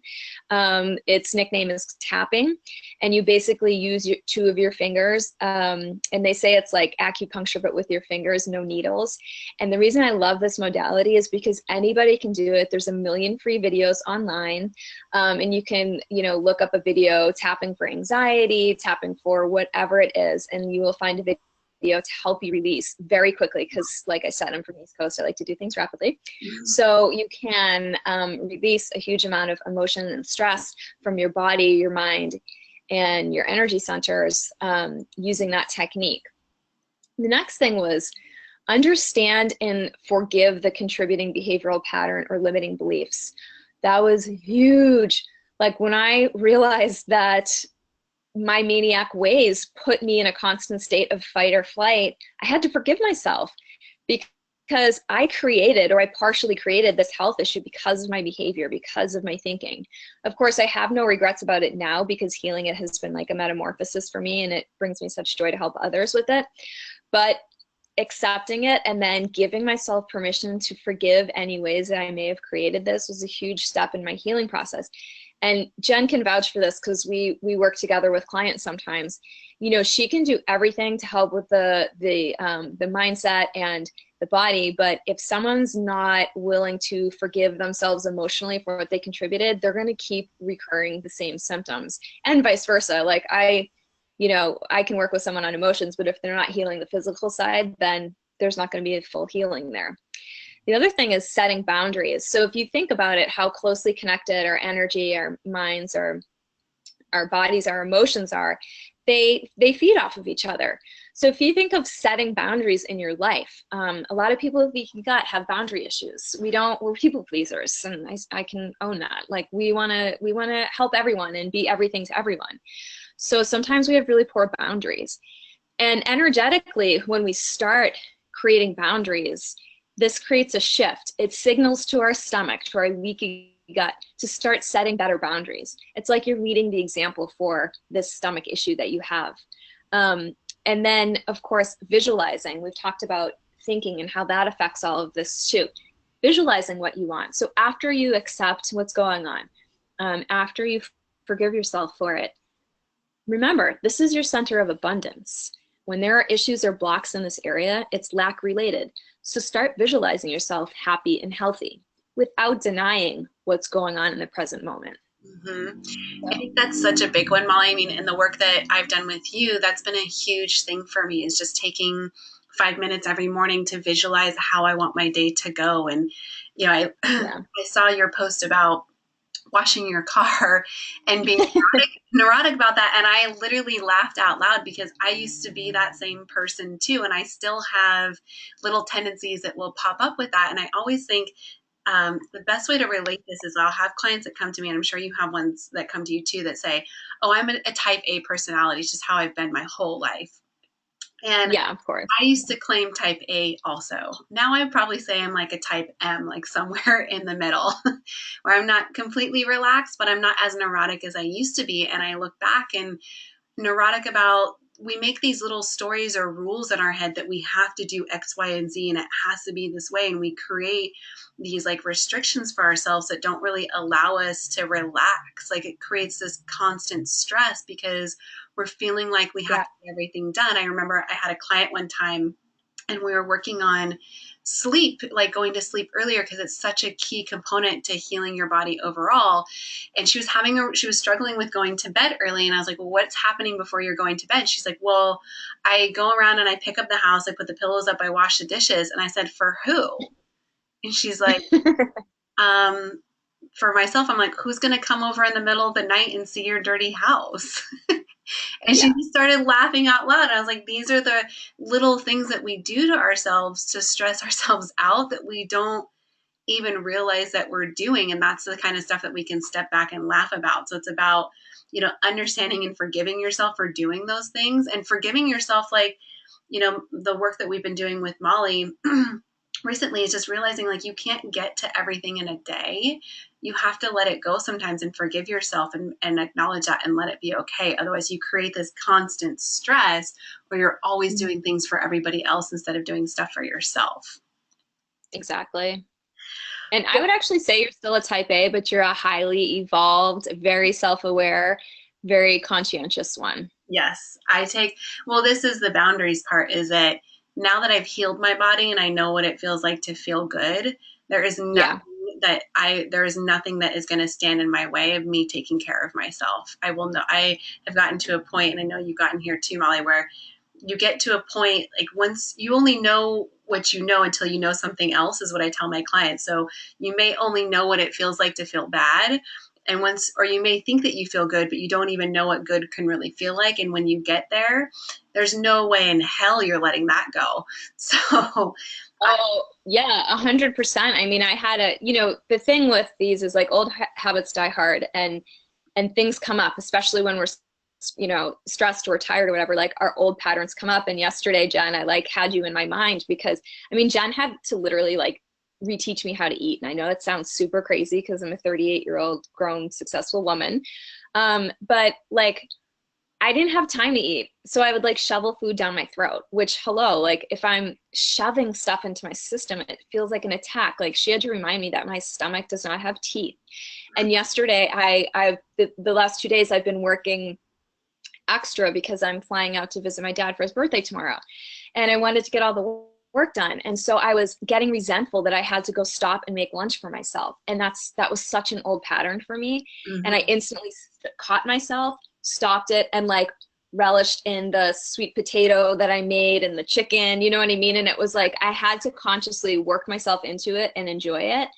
Its nickname is tapping, and you basically use two of your fingers, and they say it's like acupuncture, but with your fingers, no needles. And the reason I love this modality is because anybody can do it. There's a million free videos online, and you can look up a video, tapping for anxiety, tapping for whatever it is, and you will find a video to help you release very quickly, because like I said, I'm from the East Coast, I like to do things rapidly. So you can release a huge amount of emotion and stress from your body, your mind, and your energy centers, using that technique. The next thing was understand and forgive the contributing behavioral pattern or limiting beliefs. That was huge. Like when I realized that my maniac ways put me in a constant state of fight or flight, I had to forgive myself, because I created, or I partially created, this health issue because of my behavior, because of my thinking. Of course, I have no regrets about it now, because healing it has been like a metamorphosis for me, and it brings me such joy to help others with it. But accepting it and then giving myself permission to forgive any ways that I may have created this was a huge step in my healing process. And Jen can vouch for this, because we work together with clients sometimes. She can do everything to help with the mindset and the body, but if someone's not willing to forgive themselves emotionally for what they contributed, they're going to keep recurring the same symptoms, and vice versa. Like I can work with someone on emotions, but if they're not healing the physical side, then there's not going to be a full healing there. The other thing is setting boundaries. So if you think about it, how closely connected our energy, our minds, our bodies, our emotions are, they feed off of each other. So if you think of setting boundaries in your life, a lot of people with leaky gut have boundary issues. We're people pleasers, and I can own that. Like we want to help everyone and be everything to everyone. So sometimes we have really poor boundaries. And energetically, when we start creating boundaries, this creates a shift. It signals to our stomach, to our leaky gut, to start setting better boundaries. It's like you're leading the example for this stomach issue that you have. And then, of course, visualizing. We've talked about thinking and how that affects all of this too. Visualizing what you want. So after you accept what's going on, after you forgive yourself for it, remember, this is your center of abundance. When there are issues or blocks in this area, it's lack related. So start visualizing yourself happy and healthy without denying what's going on in the present moment. Mm-hmm. I think that's such a big one, Molly. I mean, in the work that I've done with you, that's been a huge thing for me, is just taking 5 minutes every morning to visualize how I want my day to go. And, I Yeah. I saw your post about washing your car and being neurotic about that. And I literally laughed out loud because I used to be that same person too. And I still have little tendencies that will pop up with that. And I always think the best way to relate this is I'll have clients that come to me, and I'm sure you have ones that come to you too that say, oh, I'm a type A personality. It's just how I've been my whole life. And Yeah, of course. I used to claim type A also. Now I'd probably say I'm like a type M, like somewhere in the middle, where I'm not completely relaxed, but I'm not as neurotic as I used to be. And I look back and neurotic about we make these little stories or rules in our head that we have to do X, Y, and Z, and it has to be this way. And we create these like restrictions for ourselves that don't really allow us to relax. Like it creates this constant stress because we're feeling like we have Yeah. to get everything done. I remember I had a client one time and we were working on sleep, like going to sleep earlier because it's such a key component to healing your body overall. And she was struggling with going to bed early. And I was like, well, what's happening before you're going to bed? She's like, well, I go around and I pick up the house, I put the pillows up, I wash the dishes. And I said, for who? And she's like, um, for myself. I'm like, who's going to come over in the middle of the night and see your dirty house? And she Yeah. just started laughing out loud. I was like, these are the little things that we do to ourselves to stress ourselves out that we don't even realize that we're doing. And that's the kind of stuff that we can step back and laugh about. So it's about, understanding and forgiving yourself for doing those things and forgiving yourself, like, the work that we've been doing with Molly recently is just realizing like you can't get to everything in a day. You have to let it go sometimes and forgive yourself and acknowledge that and let it be okay. Otherwise, you create this constant stress where you're always Mhm. doing things for everybody else instead of doing stuff for yourself. Exactly. And I would actually say you're still a type A, but you're a highly evolved, very self-aware, very conscientious one. Yes, well, this is the boundaries part is that now that I've healed my body and I know what it feels like to feel good, there is nothing Yeah. there is nothing that is going to stand in my way of me taking care of myself. I will know I have gotten to a point, and I know you've gotten here too, Molly, where you get to a point like once you only know what you know until you know something else is what I tell my clients. So you may only know what it feels like to feel bad, and or you may think that you feel good but you don't even know what good can really feel like, and when you get there, there's no way in hell you're letting that go. So I, Oh, yeah, 100%. I mean, I had the thing with these is like old habits die hard, and things come up, especially when we're stressed or tired or whatever. Like our old patterns come up. And yesterday, Jen, I like had you in my mind because I mean, Jen had to literally like reteach me how to eat. And I know it sounds super crazy because I'm a 38-year-old grown successful woman. But like I didn't have time to eat. So I would like shovel food down my throat, which, hello, like if I'm shoving stuff into my system, it feels like an attack. Like she had to remind me that my stomach does not have teeth. And yesterday, the last 2 days, I've been working extra because I'm flying out to visit my dad for his birthday tomorrow. And I wanted to get all the work done. And so I was getting resentful that I had to go stop and make lunch for myself. And that was such an old pattern for me. And I mhm, instantly caught myself, stopped it, and like relished in the sweet potato that I made and the chicken, you know what I mean? And it was like I had to consciously work myself into it and enjoy it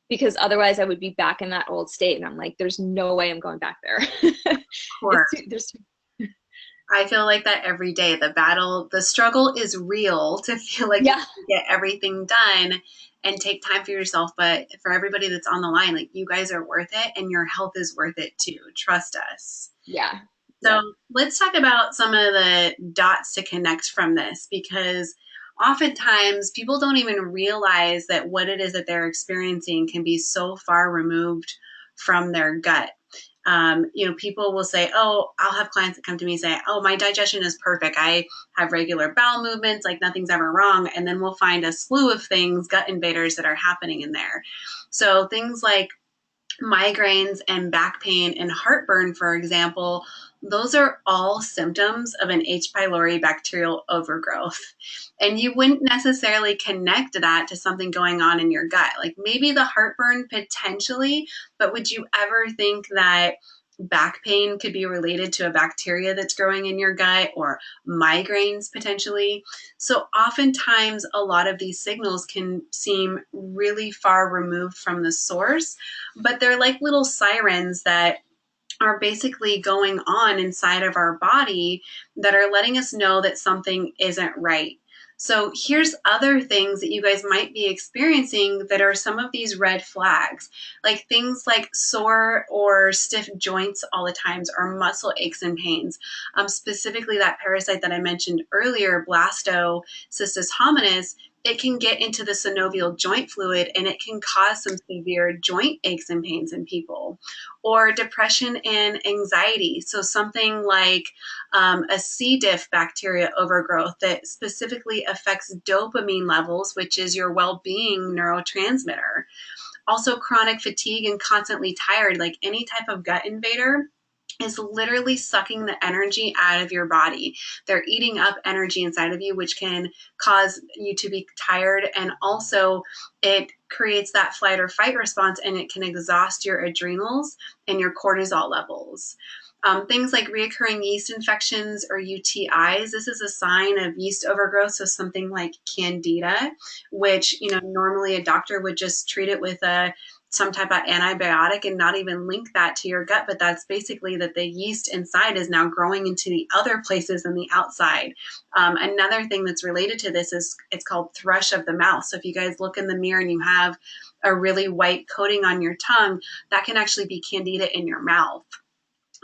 because otherwise I would be back in that old state. And I'm like, there's no way I'm going back there. of course. There's I feel like that every day. The struggle is real to feel like you yeah, can get everything done and take time for yourself. But for everybody that's on the line, like you guys are worth it and your health is worth it too. Trust us. yeah, So yep, let's talk about some of the dots to connect from this because oftentimes people don't even realize that what it is that they're experiencing can be so far removed from their gut. People will say, oh, I'll have clients that come to me and say, oh, my digestion is perfect. I have regular bowel movements, like nothing's ever wrong. And then we'll find a slew of things, gut invaders that are happening in there. So things like migraines and back pain and heartburn, for example, those are all symptoms of an H. pylori bacterial overgrowth. And you wouldn't necessarily connect that to something going on in your gut. Like maybe the heartburn potentially, but would you ever think that Back pain could be related to a bacteria that's growing in your gut, or migraines potentially. So oftentimes a lot of these signals can seem really far removed from the source, but they're like little sirens that are basically going on inside of our body that are letting us know that something isn't right. So here's other things that you guys might be experiencing that are some of these red flags, like things like sore or stiff joints all the times, or muscle aches and pains. Specifically that parasite that I mentioned earlier, blastocystis hominis, it can get into the synovial joint fluid and it can cause some severe joint aches and pains in people. Or depression and anxiety. So something like a C. diff bacteria overgrowth that specifically affects dopamine levels, which is your well-being neurotransmitter. Also chronic fatigue and constantly tired, like any type of gut invader is literally sucking the energy out of your body. They're eating up energy inside of you, which can cause you to be tired. And also it creates that flight or fight response, and it can exhaust your adrenals and your cortisol levels. Things like reoccurring yeast infections or UTIs. This is a sign of yeast overgrowth. So something like candida, which, normally a doctor would just treat it with some type of antibiotic and not even link that to your gut, but that's basically that the yeast inside is now growing into the other places in the outside. Another thing that's related to this is it's called thrush of the mouth. So if you guys look in the mirror and you have a really white coating on your tongue, that can actually be candida in your mouth.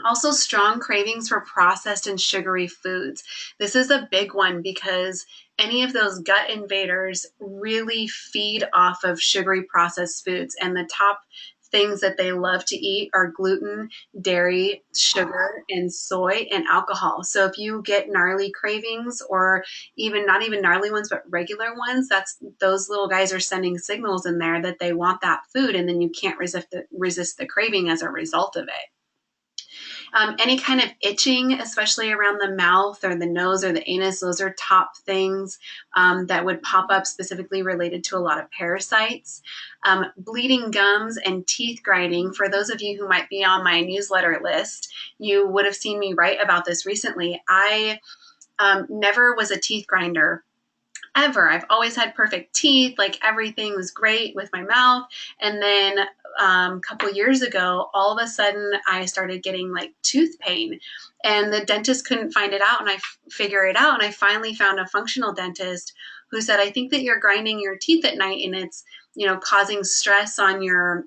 Also, strong cravings for processed and sugary foods. This is a big one because any of those gut invaders really feed off of sugary processed foods. And the top things that they love to eat are gluten, dairy, sugar, and soy, and alcohol. So if you get gnarly cravings, or even not even gnarly ones, but regular ones, those little guys are sending signals in there that they want that food, and then you can't resist the craving as a result of it. Any kind of itching, especially around the mouth or the nose or the anus, those are top things that would pop up, specifically related to a lot of parasites. Bleeding gums and teeth grinding. For those of you who might be on my newsletter list, you would have seen me write about this recently. I never was a teeth grinder ever. I've always had perfect teeth, like everything was great with my mouth. And then a couple years ago, all of a sudden I started getting like tooth pain, and the dentist couldn't find it out, and I figure it out. And I finally found a functional dentist who said, I think that you're grinding your teeth at night, and it's, causing stress on your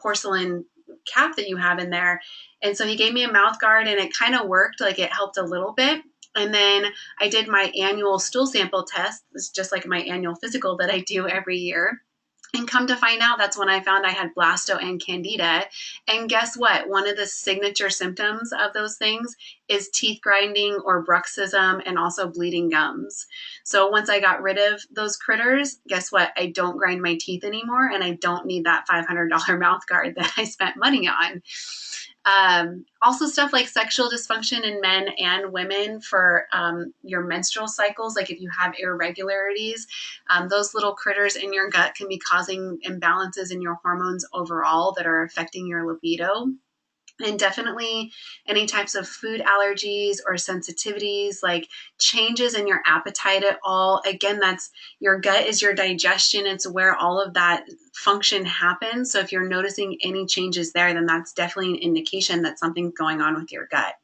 porcelain cap that you have in there. And so he gave me a mouth guard, and it kind of worked, like it helped a little bit. And then I did my annual stool sample test. It's just like my annual physical that I do every year. And come to find out, that's when I found I had blasto and candida. And guess what? One of the signature symptoms of those things is teeth grinding or bruxism, and also bleeding gums. So once I got rid of those critters, guess what? I don't grind my teeth anymore, and I don't need that $500 mouth guard that I spent money on. Also stuff like sexual dysfunction in men and women for your menstrual cycles. Like if you have irregularities, those little critters in your gut can be causing imbalances in your hormones overall that are affecting your libido. And definitely any types of food allergies or sensitivities, like changes in your appetite at all. Again, that's your gut is your digestion. It's where all of that function happens. So if you're noticing any changes there, then that's definitely an indication that something's going on with your gut.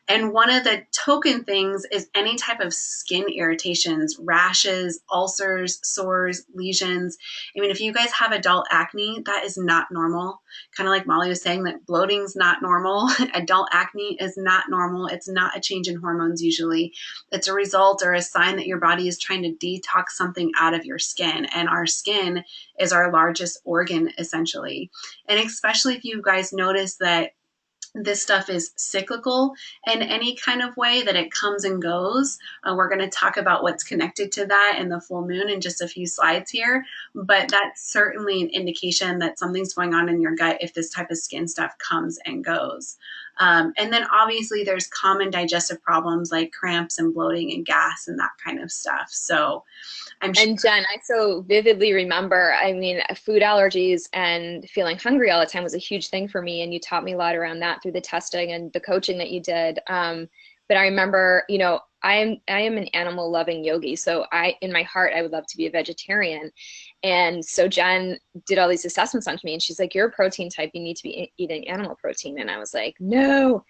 And one of the token things is any type of skin irritations, rashes, ulcers, sores, lesions. I mean, if you guys have adult acne, that is not normal. Kind of like Molly was saying, that bloating's not normal. Adult acne is not normal. It's not a change in hormones usually. It's a result or a sign that your body is trying to detox something out of your skin. And our skin is our largest organ, essentially. And especially if you guys notice that this stuff is cyclical in any kind of way, that it comes and goes. We're going to talk about what's connected to that in the full moon in just a few slides here, but that's certainly an indication that something's going on in your gut if this type of skin stuff comes and goes. And then obviously there's common digestive problems like cramps and bloating and gas and that kind of stuff. So I'm sure. And Jen, I so vividly remember, I mean, food allergies and feeling hungry all the time was a huge thing for me. And you taught me a lot around that through the testing and the coaching that you did. But I remember, you know, I am an animal loving yogi. So in my heart, I would love to be a vegetarian. And so Jen did all these assessments onto me and she's like, you're a protein type. You need to be eating animal protein. And I was like, no.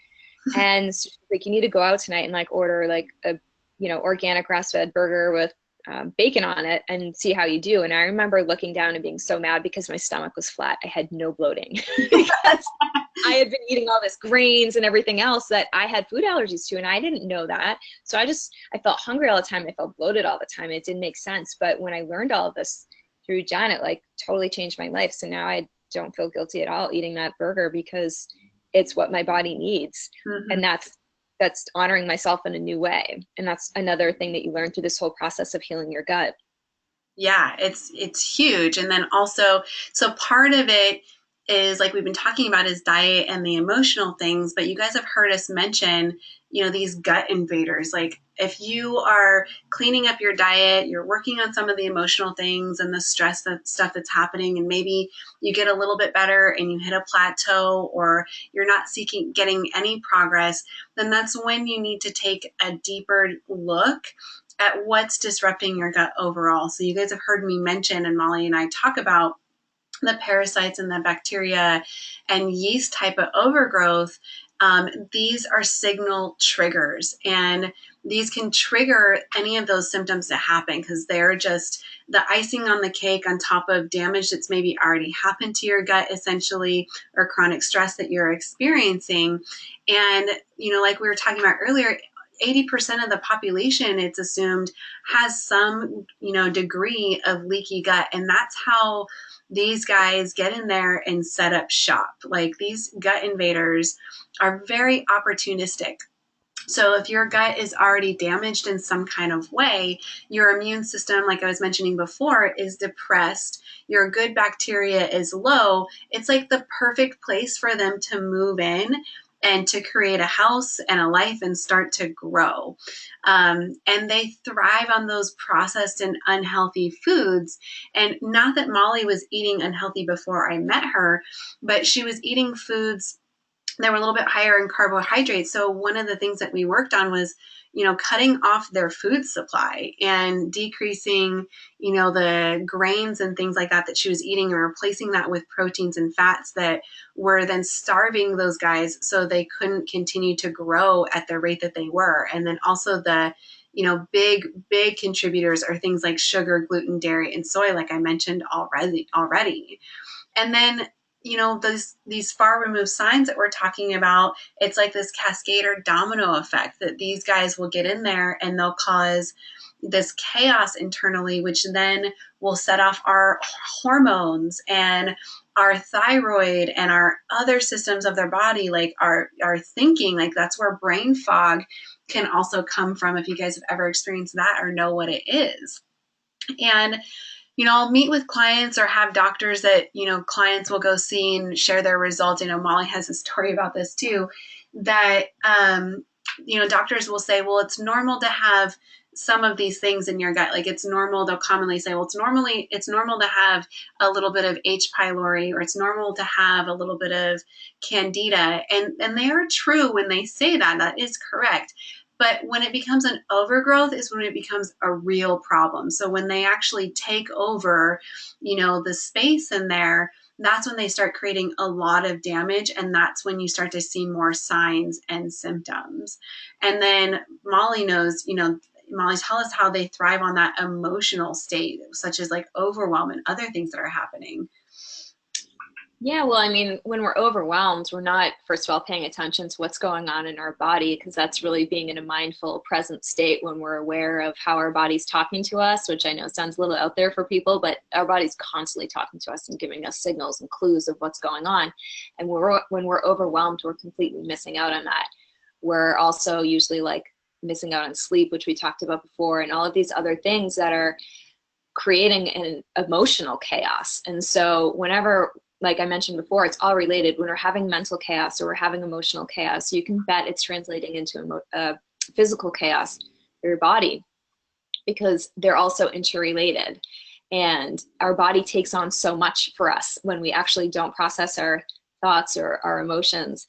And so she's like, you need to go out tonight and like order like a, you know, organic grass-fed burger with bacon on it and see how you do. And I remember looking down and being so mad because my stomach was flat. I had no bloating because I had been eating all this grains and everything else that I had food allergies to, and I didn't know that. So I felt hungry all the time. I felt bloated all the time. It didn't make sense. But when I learned all of this through Jen, it like totally changed my life. So now I don't feel guilty at all eating that burger because it's what my body needs. Mm-hmm. And that's honoring myself in a new way. And that's another thing that you learn through this whole process of healing your gut. Yeah, it's huge. And then also, so part of it is like we've been talking about is diet and the emotional things, but you guys have heard us mention, you know, these gut invaders. Like if you are cleaning up your diet, you're working on some of the emotional things and the stress, that stuff that's happening, and maybe you get a little bit better and you hit a plateau or you're not getting any progress, then that's when you need to take a deeper look at what's disrupting your gut overall. So you guys have heard me mention, and Molly and I talk about the parasites and the bacteria and yeast type of overgrowth. These are signal triggers, and these can trigger any of those symptoms to happen because they're just the icing on the cake on top of damage that's maybe already happened to your gut, essentially, or chronic stress that you're experiencing. And, you know, like we were talking about earlier, 80% of the population, it's assumed, has some, you know, degree of leaky gut. And that's how these guys get in there and set up shop. Like these gut invaders are very opportunistic. So if your gut is already damaged in some kind of way, your immune system, like I was mentioning before, is depressed, your good bacteria is low, it's like the perfect place for them to move in and to create a house and a life and start to grow. And they thrive on those processed and unhealthy foods. And not that Molly was eating unhealthy before I met her, but she was eating foods that were a little bit higher in carbohydrates. So one of the things that we worked on was, you know, cutting off their food supply and decreasing, you know, the grains and things like that she was eating and replacing that with proteins and fats that were then starving those guys so they couldn't continue to grow at the rate that they were. And then also the, you know, big contributors are things like sugar, gluten, dairy, and soy, like I mentioned already. And then, you know, these far removed signs that we're talking about, it's like this cascade or domino effect that these guys will get in there and they'll cause this chaos internally, which then will set off our hormones and our thyroid and our other systems of their body, like our thinking. Like that's where brain fog can also come from, if you guys have ever experienced that or know what it is. And you know, I'll meet with clients or have doctors that, you know, clients will go see and share their results. You know, Molly has a story about this too, that, you know, doctors will say, well, it's normal to have some of these things in your gut. Like it's normal. They'll commonly say, well, it's normal to have a little bit of H. pylori, or it's normal to have a little bit of candida. And they are true when they say that. That is correct. But when it becomes an overgrowth is when it becomes a real problem. So when they actually take over, you know, the space in there, that's when they start creating a lot of damage. And that's when you start to see more signs and symptoms. And then Molly knows, you know, Molly, tell us how they thrive on that emotional state, such as like overwhelm and other things that are happening. Yeah, well, I mean, when we're overwhelmed, we're not, first of all, paying attention to what's going on in our body, because that's really being in a mindful, present state when we're aware of how our body's talking to us, which I know sounds a little out there for people, but our body's constantly talking to us and giving us signals and clues of what's going on. And when we're overwhelmed, we're completely missing out on that. We're also usually like missing out on sleep, which we talked about before, and all of these other things that are creating an emotional chaos. And so like I mentioned before, it's all related. When we're having mental chaos or we're having emotional chaos, you can bet it's translating into physical chaos for your body, because they're also interrelated. And our body takes on so much for us when we actually don't process our thoughts or our emotions.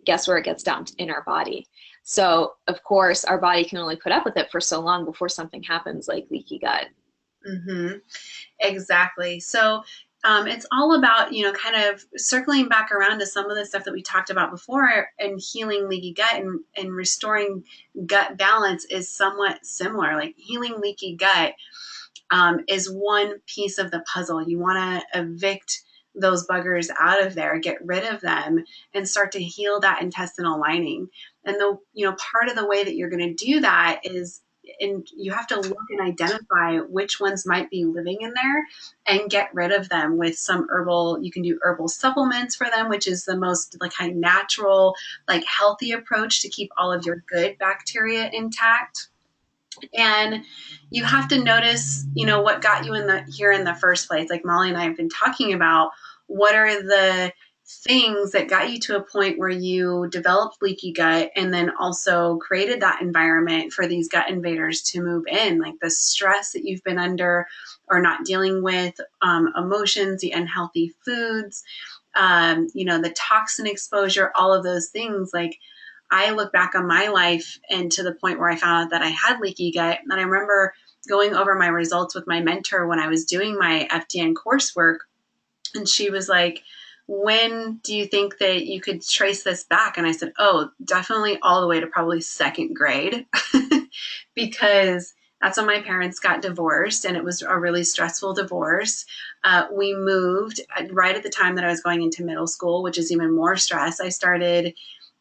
Guess where it gets dumped? In our body. So of course our body can only put up with it for so long before something happens like leaky gut. Mm-hmm. Exactly. So it's all about, kind of circling back around to some of the stuff that we talked about before, and healing leaky gut and restoring gut balance is somewhat similar. Like healing leaky gut is one piece of the puzzle. You want to evict those buggers out of there, get rid of them, and start to heal that intestinal lining. And part of the way that you're going to do that is, and you have to look and identify which ones might be living in there and get rid of them with some herbal. You can do herbal supplements for them, which is the most like kind of natural, like healthy approach to keep all of your good bacteria intact. And you have to notice, what got you here in the first place. Like Molly and I have been talking about, what are the things that got you to a point where you developed leaky gut and then also created that environment for these gut invaders to move in, like the stress that you've been under or not dealing with, emotions, the unhealthy foods, the toxin exposure, all of those things. Like I look back on my life and to the point where I found out that I had leaky gut. And I remember going over my results with my mentor when I was doing my FDN coursework. And she was like, when do you think that you could trace this back? And I said, oh, definitely all the way to probably second grade, because that's when my parents got divorced, and it was a really stressful divorce. We moved right at the time that I was going into middle school, which is even more stress. I started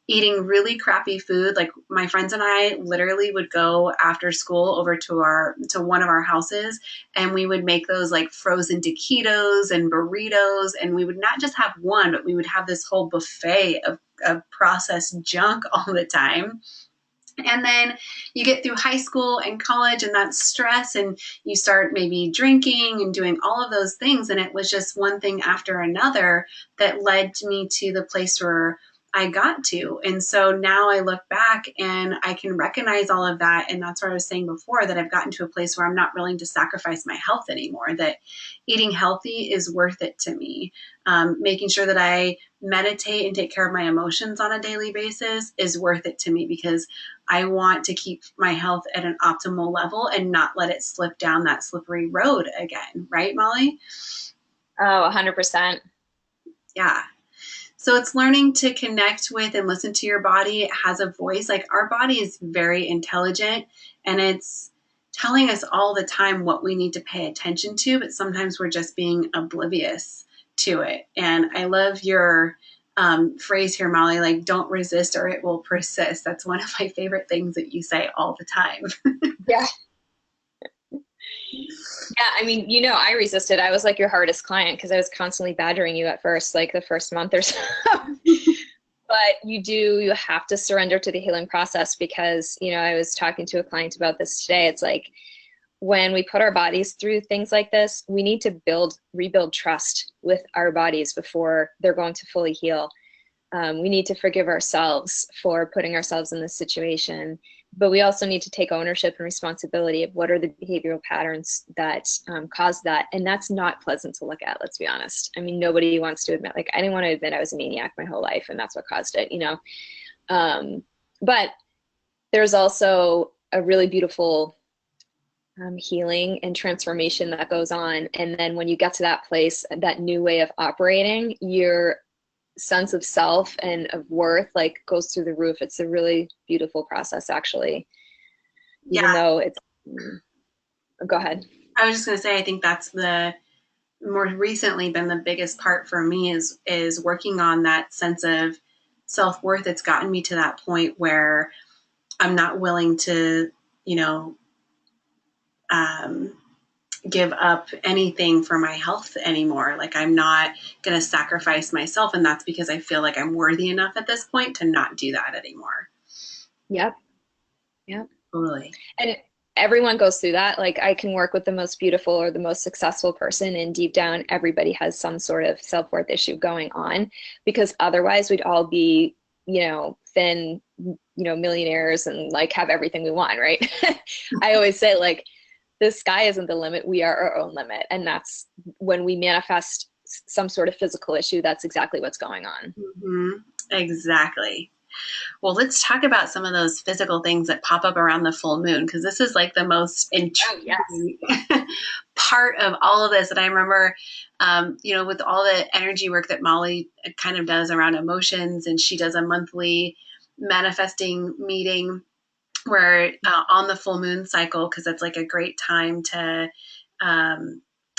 eating really crappy food. Like my friends and I literally would go after school over to one of our houses, and we would make those like frozen taquitos and burritos. And we would not just have one, but we would have this whole buffet of processed junk all the time. And then you get through high school and college, and that's stress, and you start maybe drinking and doing all of those things. And it was just one thing after another that led me to the place where I got to. And so now I look back and I can recognize all of that. And that's what I was saying before, that I've gotten to a place where I'm not willing to sacrifice my health anymore, that eating healthy is worth it to me. Making sure that I meditate and take care of my emotions on a daily basis is worth it to me, because I want to keep my health at an optimal level and not let it slip down that slippery road again. Right, Molly? Oh, 100%. Yeah. So it's learning to connect with and listen to your body. It has a voice. Like our body is very intelligent, and it's telling us all the time what we need to pay attention to, but sometimes we're just being oblivious to it. And I love your phrase here, Molly, like don't resist or it will persist. That's one of my favorite things that you say all the time. Yeah. Yeah, I mean, I resisted. I was like your hardest client because I was constantly badgering you at first, like the first month or so. But you have to surrender to the healing process, because, I was talking to a client about this today. It's like when we put our bodies through things like this, we need to rebuild trust with our bodies before they're going to fully heal. We need to forgive ourselves for putting ourselves in this situation, but we also need to take ownership and responsibility of what are the behavioral patterns that caused that. And that's not pleasant to look at, let's be honest. I mean, nobody wants to admit, like I didn't want to admit I was a maniac my whole life and that's what caused it, but there's also a really beautiful healing and transformation that goes on. And then when you get to that place, that new way of operating, your sense of self and of worth like goes through the roof. It's a really beautiful process, actually, even though it's go ahead. I was just going to say, I think that's the more recently been the biggest part for me is working on that sense of self-worth. It's gotten me to that point where I'm not willing to, give up anything for my health anymore. Like I'm not going to sacrifice myself. And that's because I feel like I'm worthy enough at this point to not do that anymore. Yep. Yep. Totally. And everyone goes through that. Like I can work with the most beautiful or the most successful person, and deep down, everybody has some sort of self-worth issue going on, because otherwise we'd all be, thin, millionaires and like have everything we want, right? I always say like the sky isn't the limit. We are our own limit. And that's when we manifest some sort of physical issue, that's exactly what's going on. Mm-hmm. Exactly. Well, let's talk about some of those physical things that pop up around the full moon, because this is like the most Oh, yes. intriguing part of all of this. And I remember, with all the energy work that Molly kind of does around emotions, and she does a monthly manifesting meeting where on the full moon cycle, because that's like a great time to,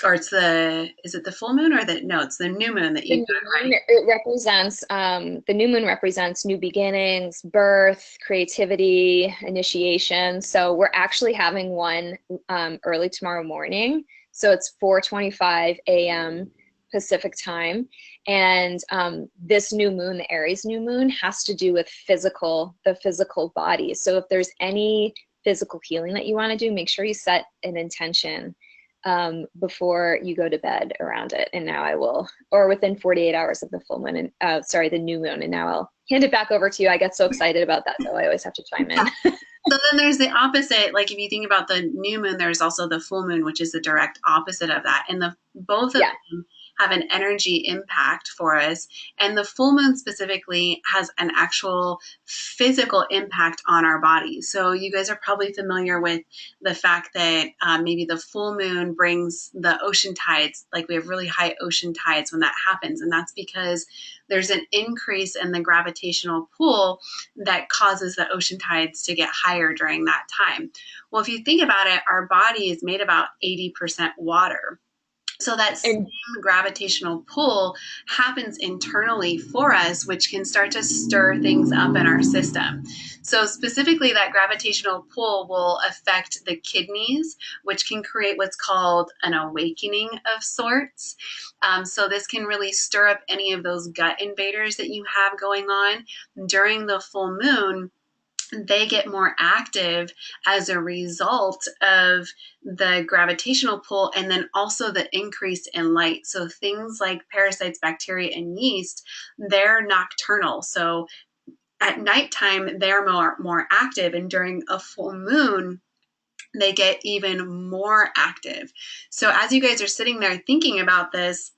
or is it the full moon or it's the new moon that The you new got, moon, right? it represents, the new moon represents new beginnings, birth, creativity, initiation. So we're actually having one early tomorrow morning. So it's 4:25 a.m. Pacific time. And this new moon, the Aries new moon, has to do with the physical body. So if there's any physical healing that you want to do, make sure you set an intention before you go to bed around it. And now I will, or within 48 hours of the full moon, and the new moon. And now I'll hand it back over to you. I get so excited about that, though. I always have to chime in. So then there's the opposite. Like if you think about the new moon, there's also the full moon, which is the direct opposite of that. And the both of Yeah. them have an energy impact for us. And the full moon specifically has an actual physical impact on our bodies. So you guys are probably familiar with the fact that maybe the full moon brings the ocean tides. Like we have really high ocean tides when that happens. And that's because there's an increase in the gravitational pull that causes the ocean tides to get higher during that time. Well, if you think about it, our body is made about 80% water. So that same And gravitational pull happens internally for us, which can start to stir things up in our system. So specifically, that gravitational pull will affect the kidneys, which can create what's called an awakening of sorts. So this can really stir up any of those gut invaders that you have going on during the full moon. They get more active as a result of the gravitational pull, and then also the increase in light. So things like parasites, bacteria, and yeast, they're nocturnal. So at nighttime, they're more active, and during a full moon, they get even more active. So as you guys are sitting there thinking about this,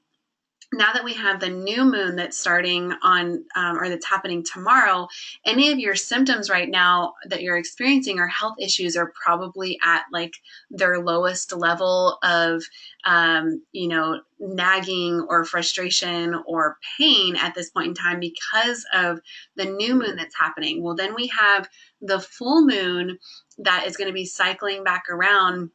now that we have the new moon that's starting on or that's happening tomorrow, any of your symptoms right now that you're experiencing or health issues are probably at like their lowest level of nagging or frustration or pain at this point in time because of the new moon that's happening. Well, then we have the full moon that is going to be cycling back around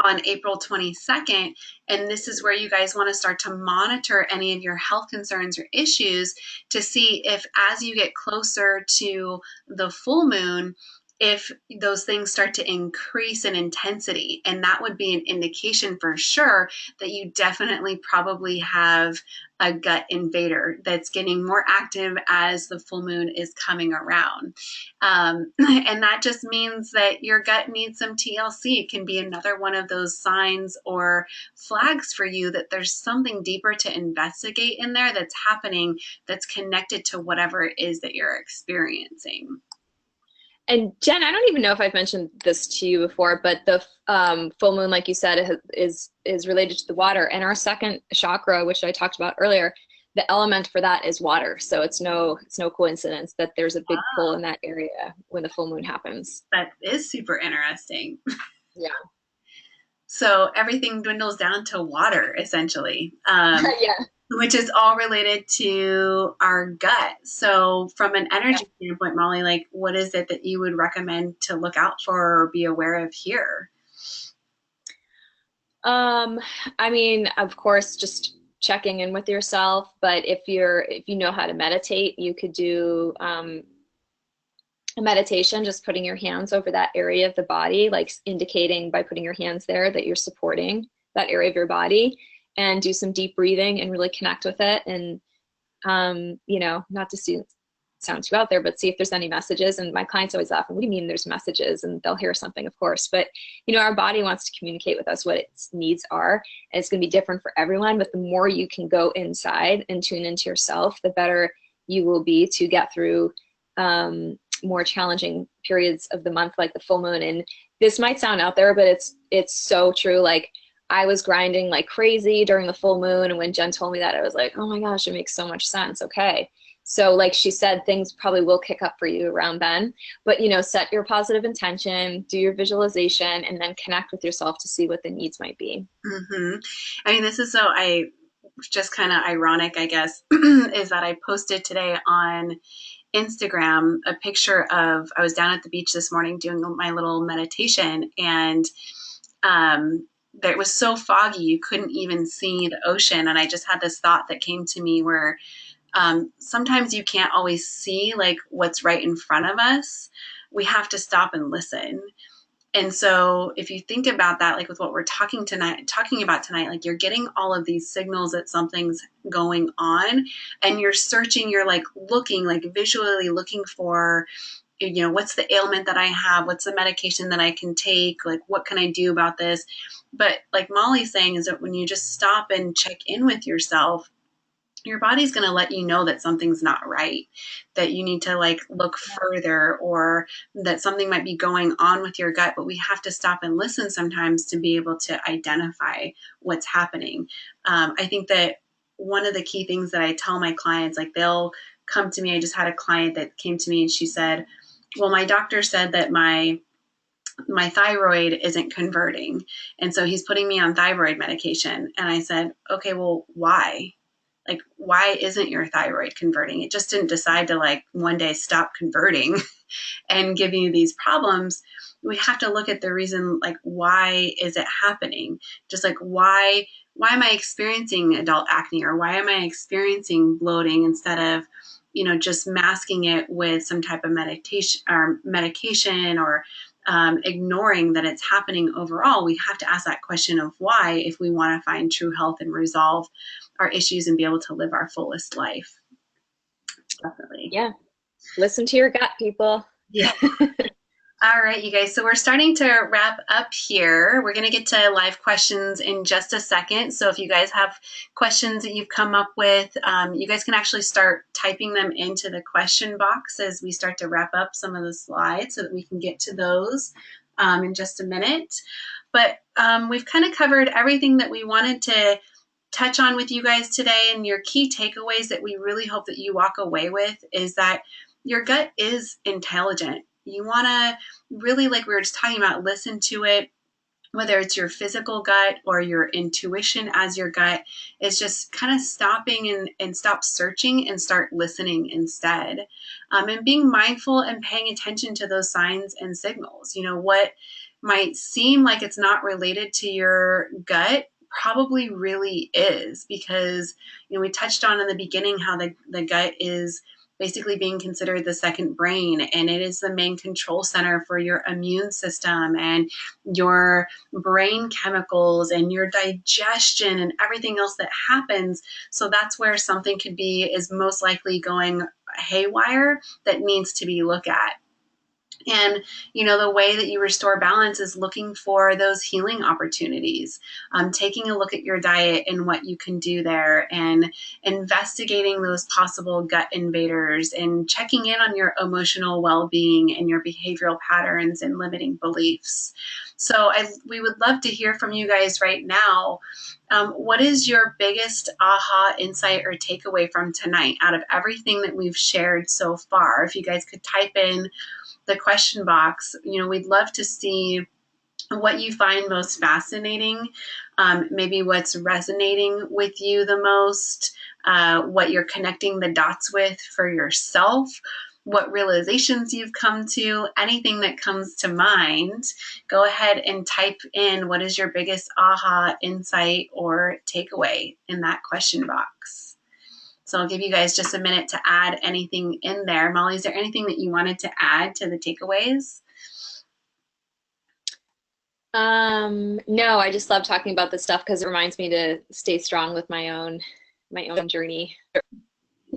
on April 22nd. And this is where you guys want to start to monitor any of your health concerns or issues to see if, as you get closer to the full moon, if those things start to increase in intensity. And that would be an indication for sure that you definitely probably have a gut invader that's getting more active as the full moon is coming around. And that just means that your gut needs some TLC. It can be another one of those signs or flags for you that there's something deeper to investigate in there that's happening that's connected to whatever it is that you're experiencing. Jen, I don't even know if I've mentioned this to you before, but the full moon, like you said, is related to the water. And our second chakra, which I talked about earlier, the element for that is water. So it's no coincidence that there's a big pull in that area when the full moon happens. That is super interesting. Yeah. So everything dwindles down to water, essentially. Yeah. Which is all related to our gut. So from an energy standpoint, Molly, like what is it that you would recommend to look out for or be aware of here? I mean, of course, just checking in with yourself, but if you know how to meditate, you could do a meditation, just putting your hands over that area of the body, like indicating by putting your hands there that you're supporting that area of your body, and do some deep breathing and really connect with it. And not to sound too out there, but see if there's any messages. And my clients always laugh, what do you mean there's messages? And they'll hear something, of course. But, you know, our body wants to communicate with us what its needs are. And it's going to be different for everyone. But the more you can go inside and tune into yourself, the better you will be to get through more challenging periods of the month, like the full moon. And this might sound out there, but it's so true. Like, I was grinding like crazy during the full moon. And when Jen told me that, I was like, oh my gosh, it makes so much sense. Okay. So like she said, things probably will kick up for you around then, but, you know, set your positive intention, do your visualization, and then connect with yourself to see what the needs might be. Mm-hmm. I mean, this is just kind of ironic, I guess, is that I posted today on Instagram a picture of, I was down at the beach this morning doing my little meditation, and it was so foggy you couldn't even see the ocean. And I just had this thought that came to me where sometimes you can't always see like what's right in front of us. We have to stop and listen. And so if you think about that, like with what we're talking about tonight, like you're getting all of these signals that something's going on, and you're searching, you're like looking, like visually looking for, you know, what's the ailment that I have? What's the medication that I can take? Like, what can I do about this? But like Molly's saying, is that when you just stop and check in with yourself, your body's going to let you know that something's not right, that you need to like look further, or that something might be going on with your gut. But we have to stop and listen sometimes to be able to identify what's happening. I think that one of the key things that I tell my clients, like they'll come to me. I just had a client that came to me and she said, well, my doctor said that my thyroid isn't converting, and so he's putting me on thyroid medication. And I said, okay, well, why? Like, why isn't your thyroid converting? It just didn't decide to like one day stop converting and give you these problems. We have to look at the reason, like, why is it happening? Just like, why am I experiencing adult acne, or why am I experiencing bloating, instead of, you know, just masking it with some type of medication, or ignoring that it's happening overall. We have to ask that question of why, if we want to find true health and resolve our issues and be able to live our fullest life. Definitely. Yeah. Listen to your gut, people. Yeah. All right, you guys. So we're starting to wrap up here. We're going to get to live questions in just a second. So if you guys have questions that you've come up with, you guys can actually start typing them into the question box as we start to wrap up some of the slides, so that we can get to those in just a minute. But we've kind of covered everything that we wanted to touch on with you guys today. And your key takeaways that we really hope that you walk away with is that your gut is intelligent. You want to really, like we were just talking about, listen to it, whether it's your physical gut or your intuition as your gut. Is just kind of stopping and stop searching and start listening instead. And being mindful and paying attention to those signs and signals. You know, what might seem like it's not related to your gut probably really is, because, you know, we touched on in the beginning how the gut is basically being considered the second brain, and it is the main control center for your immune system and your brain chemicals and your digestion and everything else that happens. So that's where something could be, is most likely going haywire, that needs to be looked at. And, you know, the way that you restore balance is looking for those healing opportunities, taking a look at your diet and what you can do there, and investigating those possible gut invaders, and checking in on your emotional well-being and your behavioral patterns and limiting beliefs. So we would love to hear from you guys right now. What is your biggest aha, insight, or takeaway from tonight out of everything that we've shared so far? If you guys could type in the question box, you know, we'd love to see what you find most fascinating, maybe what's resonating with you the most, what you're connecting the dots with for yourself, what realizations you've come to, anything that comes to mind. Go ahead and type in what is your biggest aha, insight, or takeaway in that question box. So I'll give you guys just a minute to add anything in there. Molly, is there anything that you wanted to add to the takeaways? No, I just love talking about this stuff because it reminds me to stay strong with my own journey.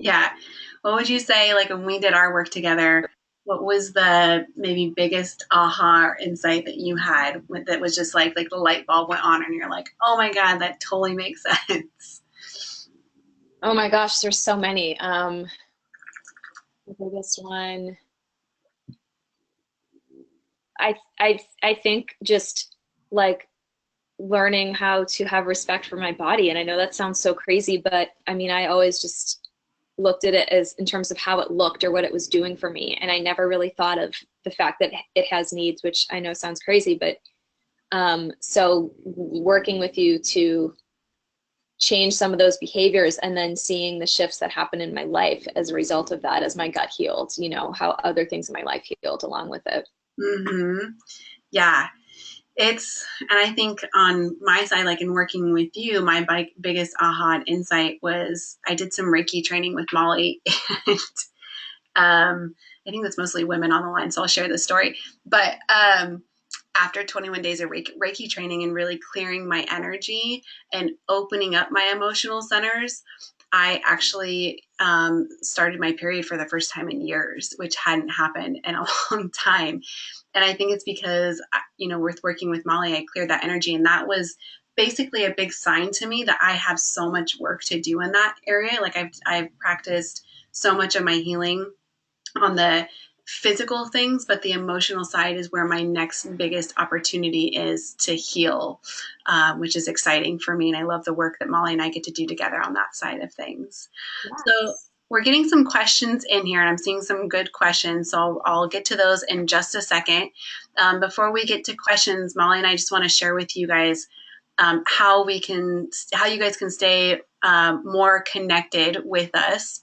Yeah. What would you say, like when we did our work together, what was the maybe biggest aha or insight that you had that was just like the light bulb went on and you're like, oh my God, that totally makes sense. Oh my gosh, there's so many. The biggest one, I think just like learning how to have respect for my body. And I know that sounds so crazy, but I mean, I always just looked at it as in terms of how it looked or what it was doing for me. And I never really thought of the fact that it has needs, which I know sounds crazy, but so working with you to change some of those behaviors and then seeing the shifts that happen in my life as a result of that as my gut healed, you know, how other things in my life healed along with it. Mm-hmm. Yeah. And I think on my side, like in working with you, my biggest aha and insight was I did some Reiki training with Molly. And I think that's mostly women on the line, so I'll share this story. But after 21 days of Reiki training and really clearing my energy and opening up my emotional centers, I actually started my period for the first time in years, which hadn't happened in a long time. And I think it's because, with working with Molly, I cleared that energy. And that was basically a big sign to me that I have so much work to do in that area. Like I've practiced so much of my healing on the physical things, but the emotional side is where my next biggest opportunity is to heal, which is exciting for me. And I love the work that Molly and I get to do together on that side of things. So Yes. we're getting some questions in here, and I'm seeing some good questions. So I'll get to those in just a second. Before we get to questions, Molly and I just want to share with you guys how you guys can stay more connected with us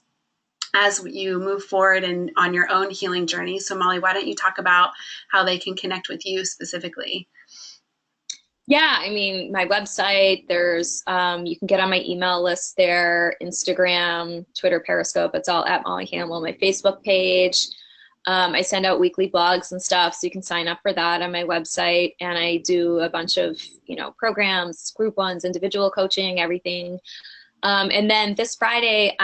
as you move forward and on your own healing journey. So Molly, why don't you talk about how they can connect with you specifically? Yeah, I mean, my website, there's, you can get on my email list there, Instagram, Twitter, Periscope, it's all at Molly Hamill, my Facebook page. I send out weekly blogs and stuff, so you can sign up for that on my website. And I do a bunch of, programs, group ones, individual coaching, everything. And then this Friday,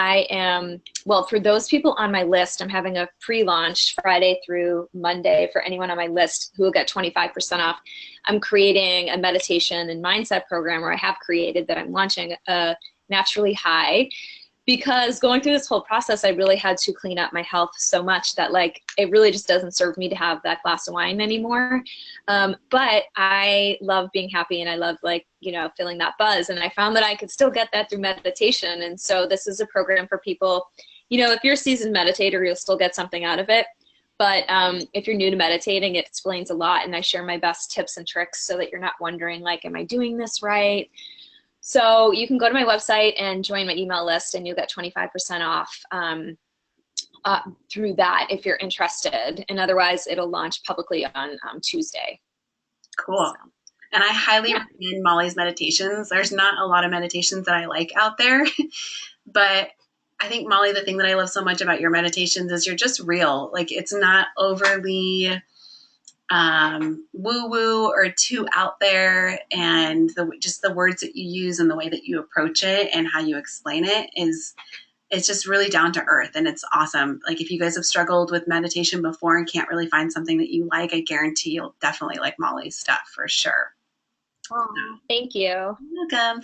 well, for those people on my list, I'm having a pre-launch Friday through Monday for anyone on my list who will get 25% off. I'm creating a meditation and mindset program, or I have created that I'm launching, Naturally High, because going through this whole process, I really had to clean up my health so much that like it really just doesn't serve me to have that glass of wine anymore. But I love being happy and I love feeling that buzz. And I found that I could still get that through meditation. And so this is a program for people, if you're a seasoned meditator, you'll still get something out of it. But if you're new to meditating, it explains a lot. And I share my best tips and tricks so that you're not wondering, like, am I doing this right? So you can go to my website and join my email list, and you'll get 25% off through that if you're interested. And otherwise, it'll launch publicly on Tuesday. Cool. So, And I highly yeah. recommend Molly's meditations. There's not a lot of meditations that I like out there, but I think, Molly, the thing that I love so much about your meditations is you're just real. Like it's not overly woo woo or too out there. And just the words that you use and the way that you approach it and how you explain it's just really down to earth, and it's awesome. Like if you guys have struggled with meditation before and can't really find something that you like, I guarantee you'll definitely like Molly's stuff for sure. Oh, thank you. Welcome.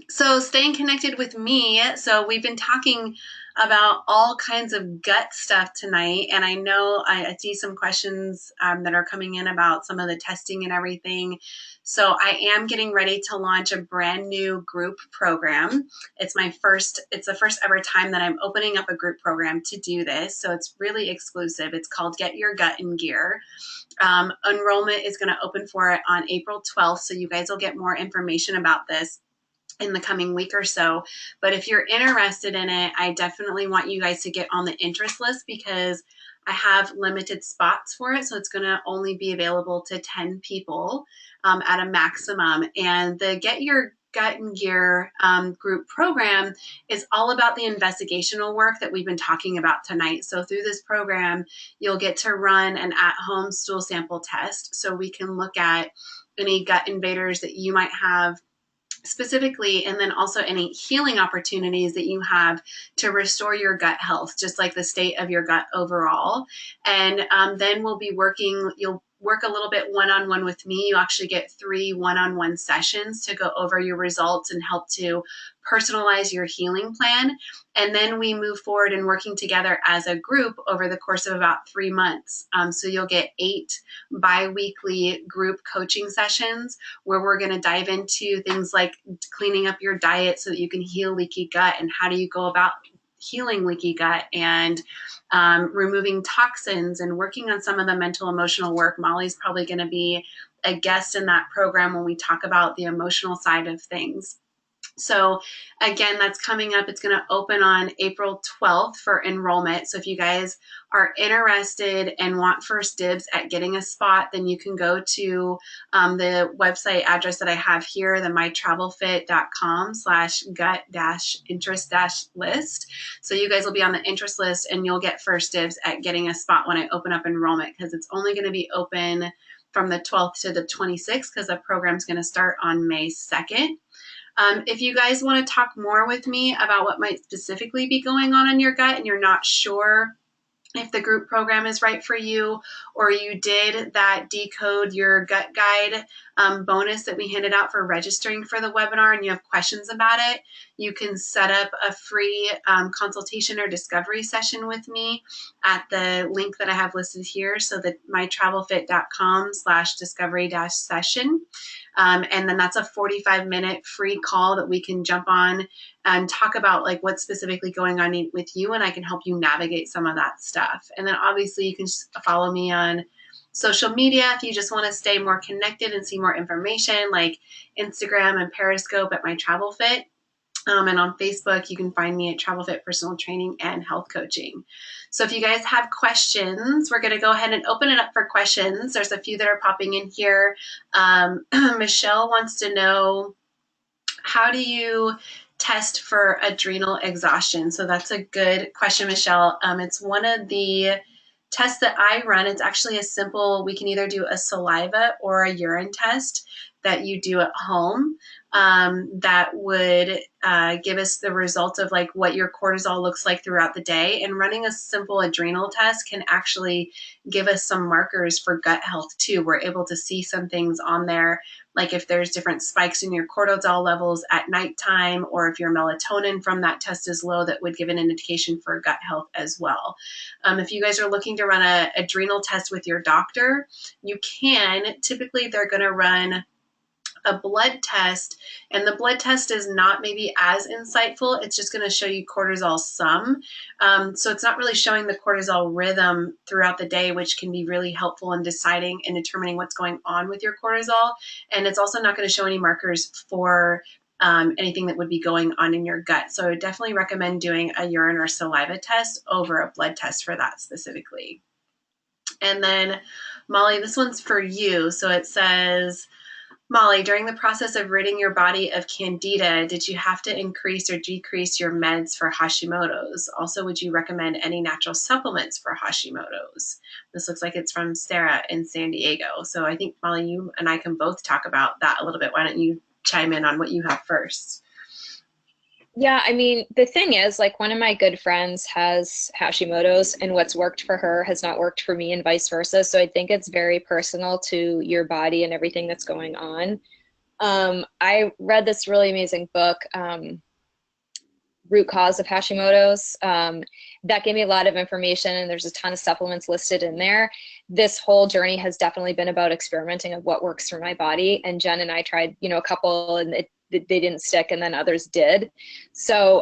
So staying connected with me. So we've been talking about all kinds of gut stuff tonight, and I know I see some questions that are coming in about some of the testing and everything. So I am getting ready to launch a brand new group program. It's the first ever time that I'm opening up a group program to do this. So it's really exclusive. It's called Get Your Gut in Gear. Enrollment is going to open for it on April 12th, so you guys will get more information about this in the coming week or so. But if you're interested in it, I definitely want you guys to get on the interest list because I have limited spots for it. So it's going to only be available to 10 people at a maximum. And the Get Your Gut and Gear group program is all about the investigational work that we've been talking about tonight. So through this program, you'll get to run an at-home stool sample test so we can look at any gut invaders that you might have specifically, and then also any healing opportunities that you have to restore your gut health, just like the state of your gut overall. And then you'll work a little bit one-on-one with me. You actually get 3 one-on-one sessions to go over your results and help to personalize your healing plan. And then we move forward in working together as a group over the course of about 3 months. So you'll get 8 bi-weekly group coaching sessions where we're going to dive into things like cleaning up your diet so that you can heal leaky gut, and how do you go about healing leaky gut, and removing toxins and working on some of the mental emotional work. Molly's probably going to be a guest in that program when we talk about the emotional side of things. So again, that's coming up. It's going to open on April 12th for enrollment. So if you guys are interested and want first dibs at getting a spot, then you can go to the website address that I have here, the mytravelfit.com/gut-interest-list. So you guys will be on the interest list and you'll get first dibs at getting a spot when I open up enrollment, because it's only going to be open from the 12th to the 26th, because the program's going to start on May 2nd. If you guys want to talk more with me about what might specifically be going on in your gut and you're not sure if the group program is right for you, or you did that Decode Your Gut Guide bonus that we handed out for registering for the webinar and you have questions about it, you can set up a free consultation or discovery session with me at the link that I have listed here. So the mytravelfit.com/discovery-session. And then that's a 45-minute free call that we can jump on and talk about like what's specifically going on with you, and I can help you navigate some of that stuff. And then obviously you can just follow me on social media if you just want to stay more connected and see more information, like Instagram and Periscope at mytravelfit. And on Facebook, you can find me at TravelFit Personal Training and Health Coaching. So if you guys have questions, we're going to go ahead and open it up for questions. There's a few that are popping in here. Michelle wants to know, how do you test for adrenal exhaustion? So that's a good question, Michelle. It's one of the tests that I run. It's actually a simple, we can either do a saliva or a urine test that you do at home. That would give us the results of like what your cortisol looks like throughout the day. And running a simple adrenal test can actually give us some markers for gut health too. We're able to see some things on there, like if there's different spikes in your cortisol levels at nighttime, or if your melatonin from that test is low, that would give an indication for gut health as well. If you guys are looking to run an adrenal test with your doctor, you can. Typically, they're going to run a blood test, and the blood test is not maybe as insightful. It's just going to show you cortisol some. So it's not really showing the cortisol rhythm throughout the day, which can be really helpful in deciding and determining what's going on with your cortisol. And it's also not going to show any markers for anything that would be going on in your gut. So I would definitely recommend doing a urine or saliva test over a blood test for that specifically. And then Molly, this one's for you. So it says, Molly, during the process of ridding your body of candida, did you have to increase or decrease your meds for Hashimoto's? Also, would you recommend any natural supplements for Hashimoto's? This looks like it's from Sarah in San Diego. So I think, Molly, you and I can both talk about that a little bit. Why don't you chime in on what you have first? Yeah, I mean, the thing is, like, one of my good friends has Hashimoto's, and what's worked for her has not worked for me, and vice versa. So I think it's very personal to your body and everything that's going on. I read this really amazing book, Root Cause of Hashimoto's. That gave me a lot of information, and there's a ton of supplements listed in there. This whole journey has definitely been about experimenting of what works for my body. And Jen and I tried, a couple, and they didn't stick, and then others did. So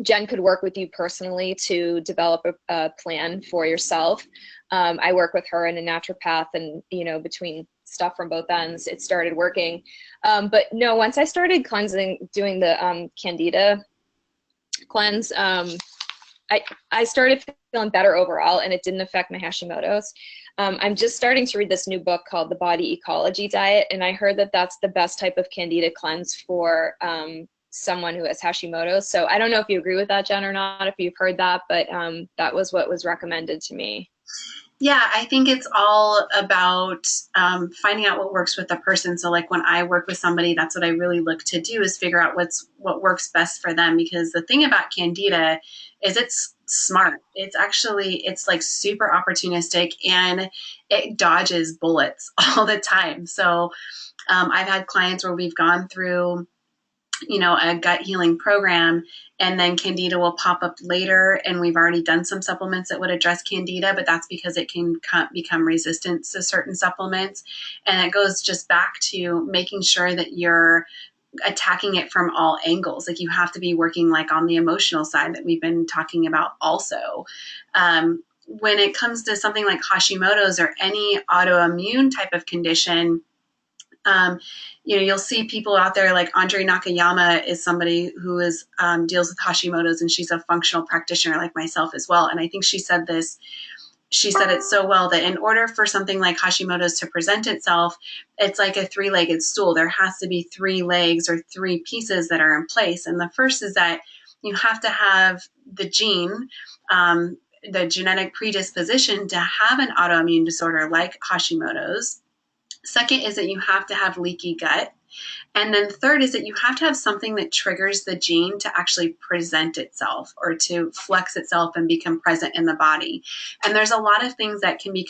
Jen could work with you personally to develop a plan for yourself. I work with her and a naturopath, and between stuff from both ends, it started working. But no, once I started cleansing, doing the Candida cleanse, I started feeling better overall, and it didn't affect my Hashimoto's. I'm just starting to read this new book called The Body Ecology Diet, and I heard that that's the best type of Candida cleanse for someone who has Hashimoto's. So I don't know if you agree with that, Jen, or not, if you've heard that, but that was what was recommended to me. Yeah, I think it's all about finding out what works with the person. So, like when I work with somebody, that's what I really look to do is figure out what works best for them. Because the thing about Candida is it's smart. It's like super opportunistic and it dodges bullets all the time. So, I've had clients where we've gone through a gut healing program and then candida will pop up later and we've already done some supplements that would address candida, but that's because it can become resistant to certain supplements. And it goes just back to making sure that you're attacking it from all angles. Like you have to be working like on the emotional side that we've been talking about also. When it comes to something like Hashimoto's or any autoimmune type of condition, um, you'll see people out there like Andre Nakayama is somebody who deals with Hashimoto's, and she's a functional practitioner like myself as well. And I think she said this. She said it so well that in order for something like Hashimoto's to present itself, it's like a three-legged stool. There has to be three legs or three pieces that are in place. And the first is that you have to have the gene, the genetic predisposition to have an autoimmune disorder like Hashimoto's. Second is that you have to have leaky gut. And then third is that you have to have something that triggers the gene to actually present itself or to flex itself and become present in the body. And there's a lot of things that can be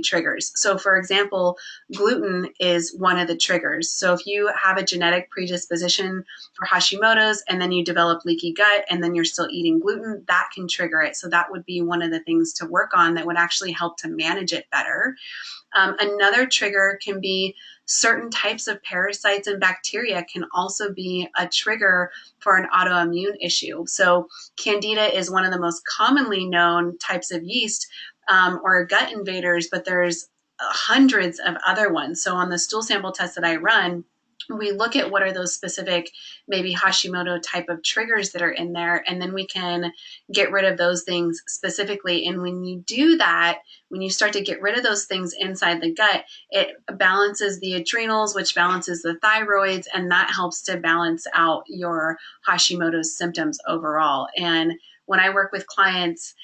triggers. So for example, gluten is one of the triggers. So if you have a genetic predisposition for Hashimoto's and then you develop leaky gut and then you're still eating gluten, that can trigger it. So that would be one of the things to work on that would actually help to manage it better. Another trigger can be certain types of parasites and bacteria can also be a trigger for an autoimmune issue. So candida is one of the most commonly known types of yeast or gut invaders, but there's hundreds of other ones. So on the stool sample test that I run, we look at what are those specific maybe Hashimoto type of triggers that are in there, and then we can get rid of those things specifically. And when you do that, when you start to get rid of those things inside the gut, it balances the adrenals, which balances the thyroids, and that helps to balance out your Hashimoto's symptoms overall. And when I work with clients,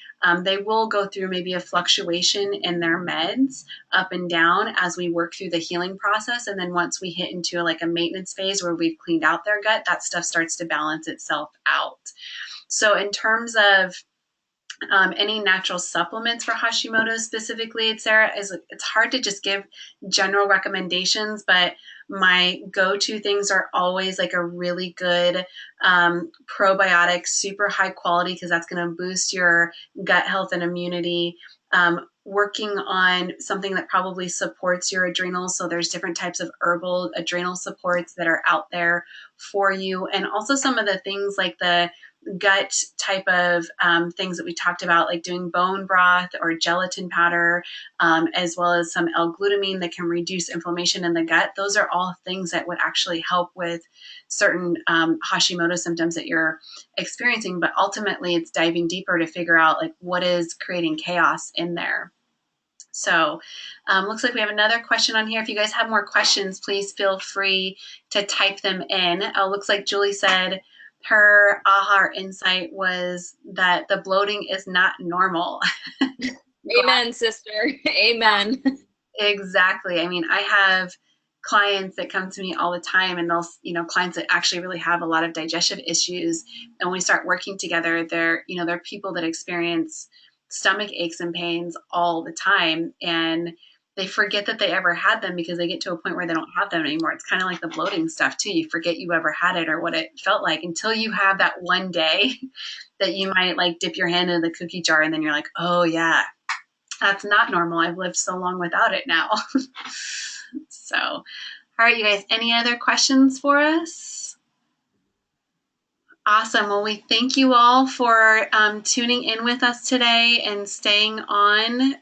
they will go through maybe a fluctuation in their meds up and down as we work through the healing process. And then once we hit into like a maintenance phase where we've cleaned out their gut, that stuff starts to balance itself out. So in terms of any natural supplements for Hashimoto's specifically, Sarah, it's hard to just give general recommendations, but my go-to things are always like a really good probiotic, super high quality, because that's going to boost your gut health and immunity. Working on something that probably supports your adrenals. So there's different types of herbal adrenal supports that are out there for you. And also some of the things like the gut type of things that we talked about, like doing bone broth or gelatin powder, as well as some L-glutamine that can reduce inflammation in the gut. Those are all things that would actually help with certain Hashimoto symptoms that you're experiencing. But ultimately, it's diving deeper to figure out like what is creating chaos in there. So looks like we have another question on here. If you guys have more questions, please feel free to type them in. Looks like Julie said her aha insight was that the bloating is not normal. Amen, sister. Amen. Exactly. I mean, I have clients that come to me all the time and clients that actually really have a lot of digestive issues. And when we start working together, they're people that experience stomach aches and pains all the time. And they forget that they ever had them because they get to a point where they don't have them anymore. It's kind of like the bloating stuff too. You forget you ever had it or what it felt like until you have that one day that you might like dip your hand in the cookie jar and then you're like, oh yeah, that's not normal. I've lived so long without it now. So, all right, you guys, any other questions for us? Awesome. Well, we thank you all for tuning in with us today and staying on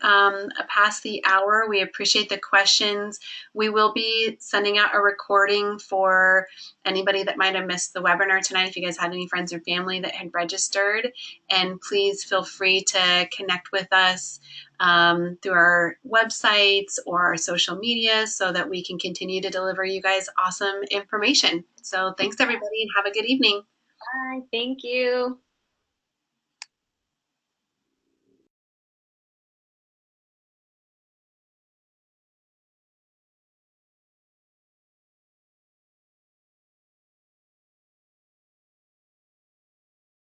past the hour. We appreciate the questions. We will be sending out a recording for anybody that might have missed the webinar tonight. If you guys had any friends or family that had registered, and please feel free to connect with us through our websites or our social media so that we can continue to deliver you guys awesome information. So thanks everybody and have a good evening. Bye. Thank you.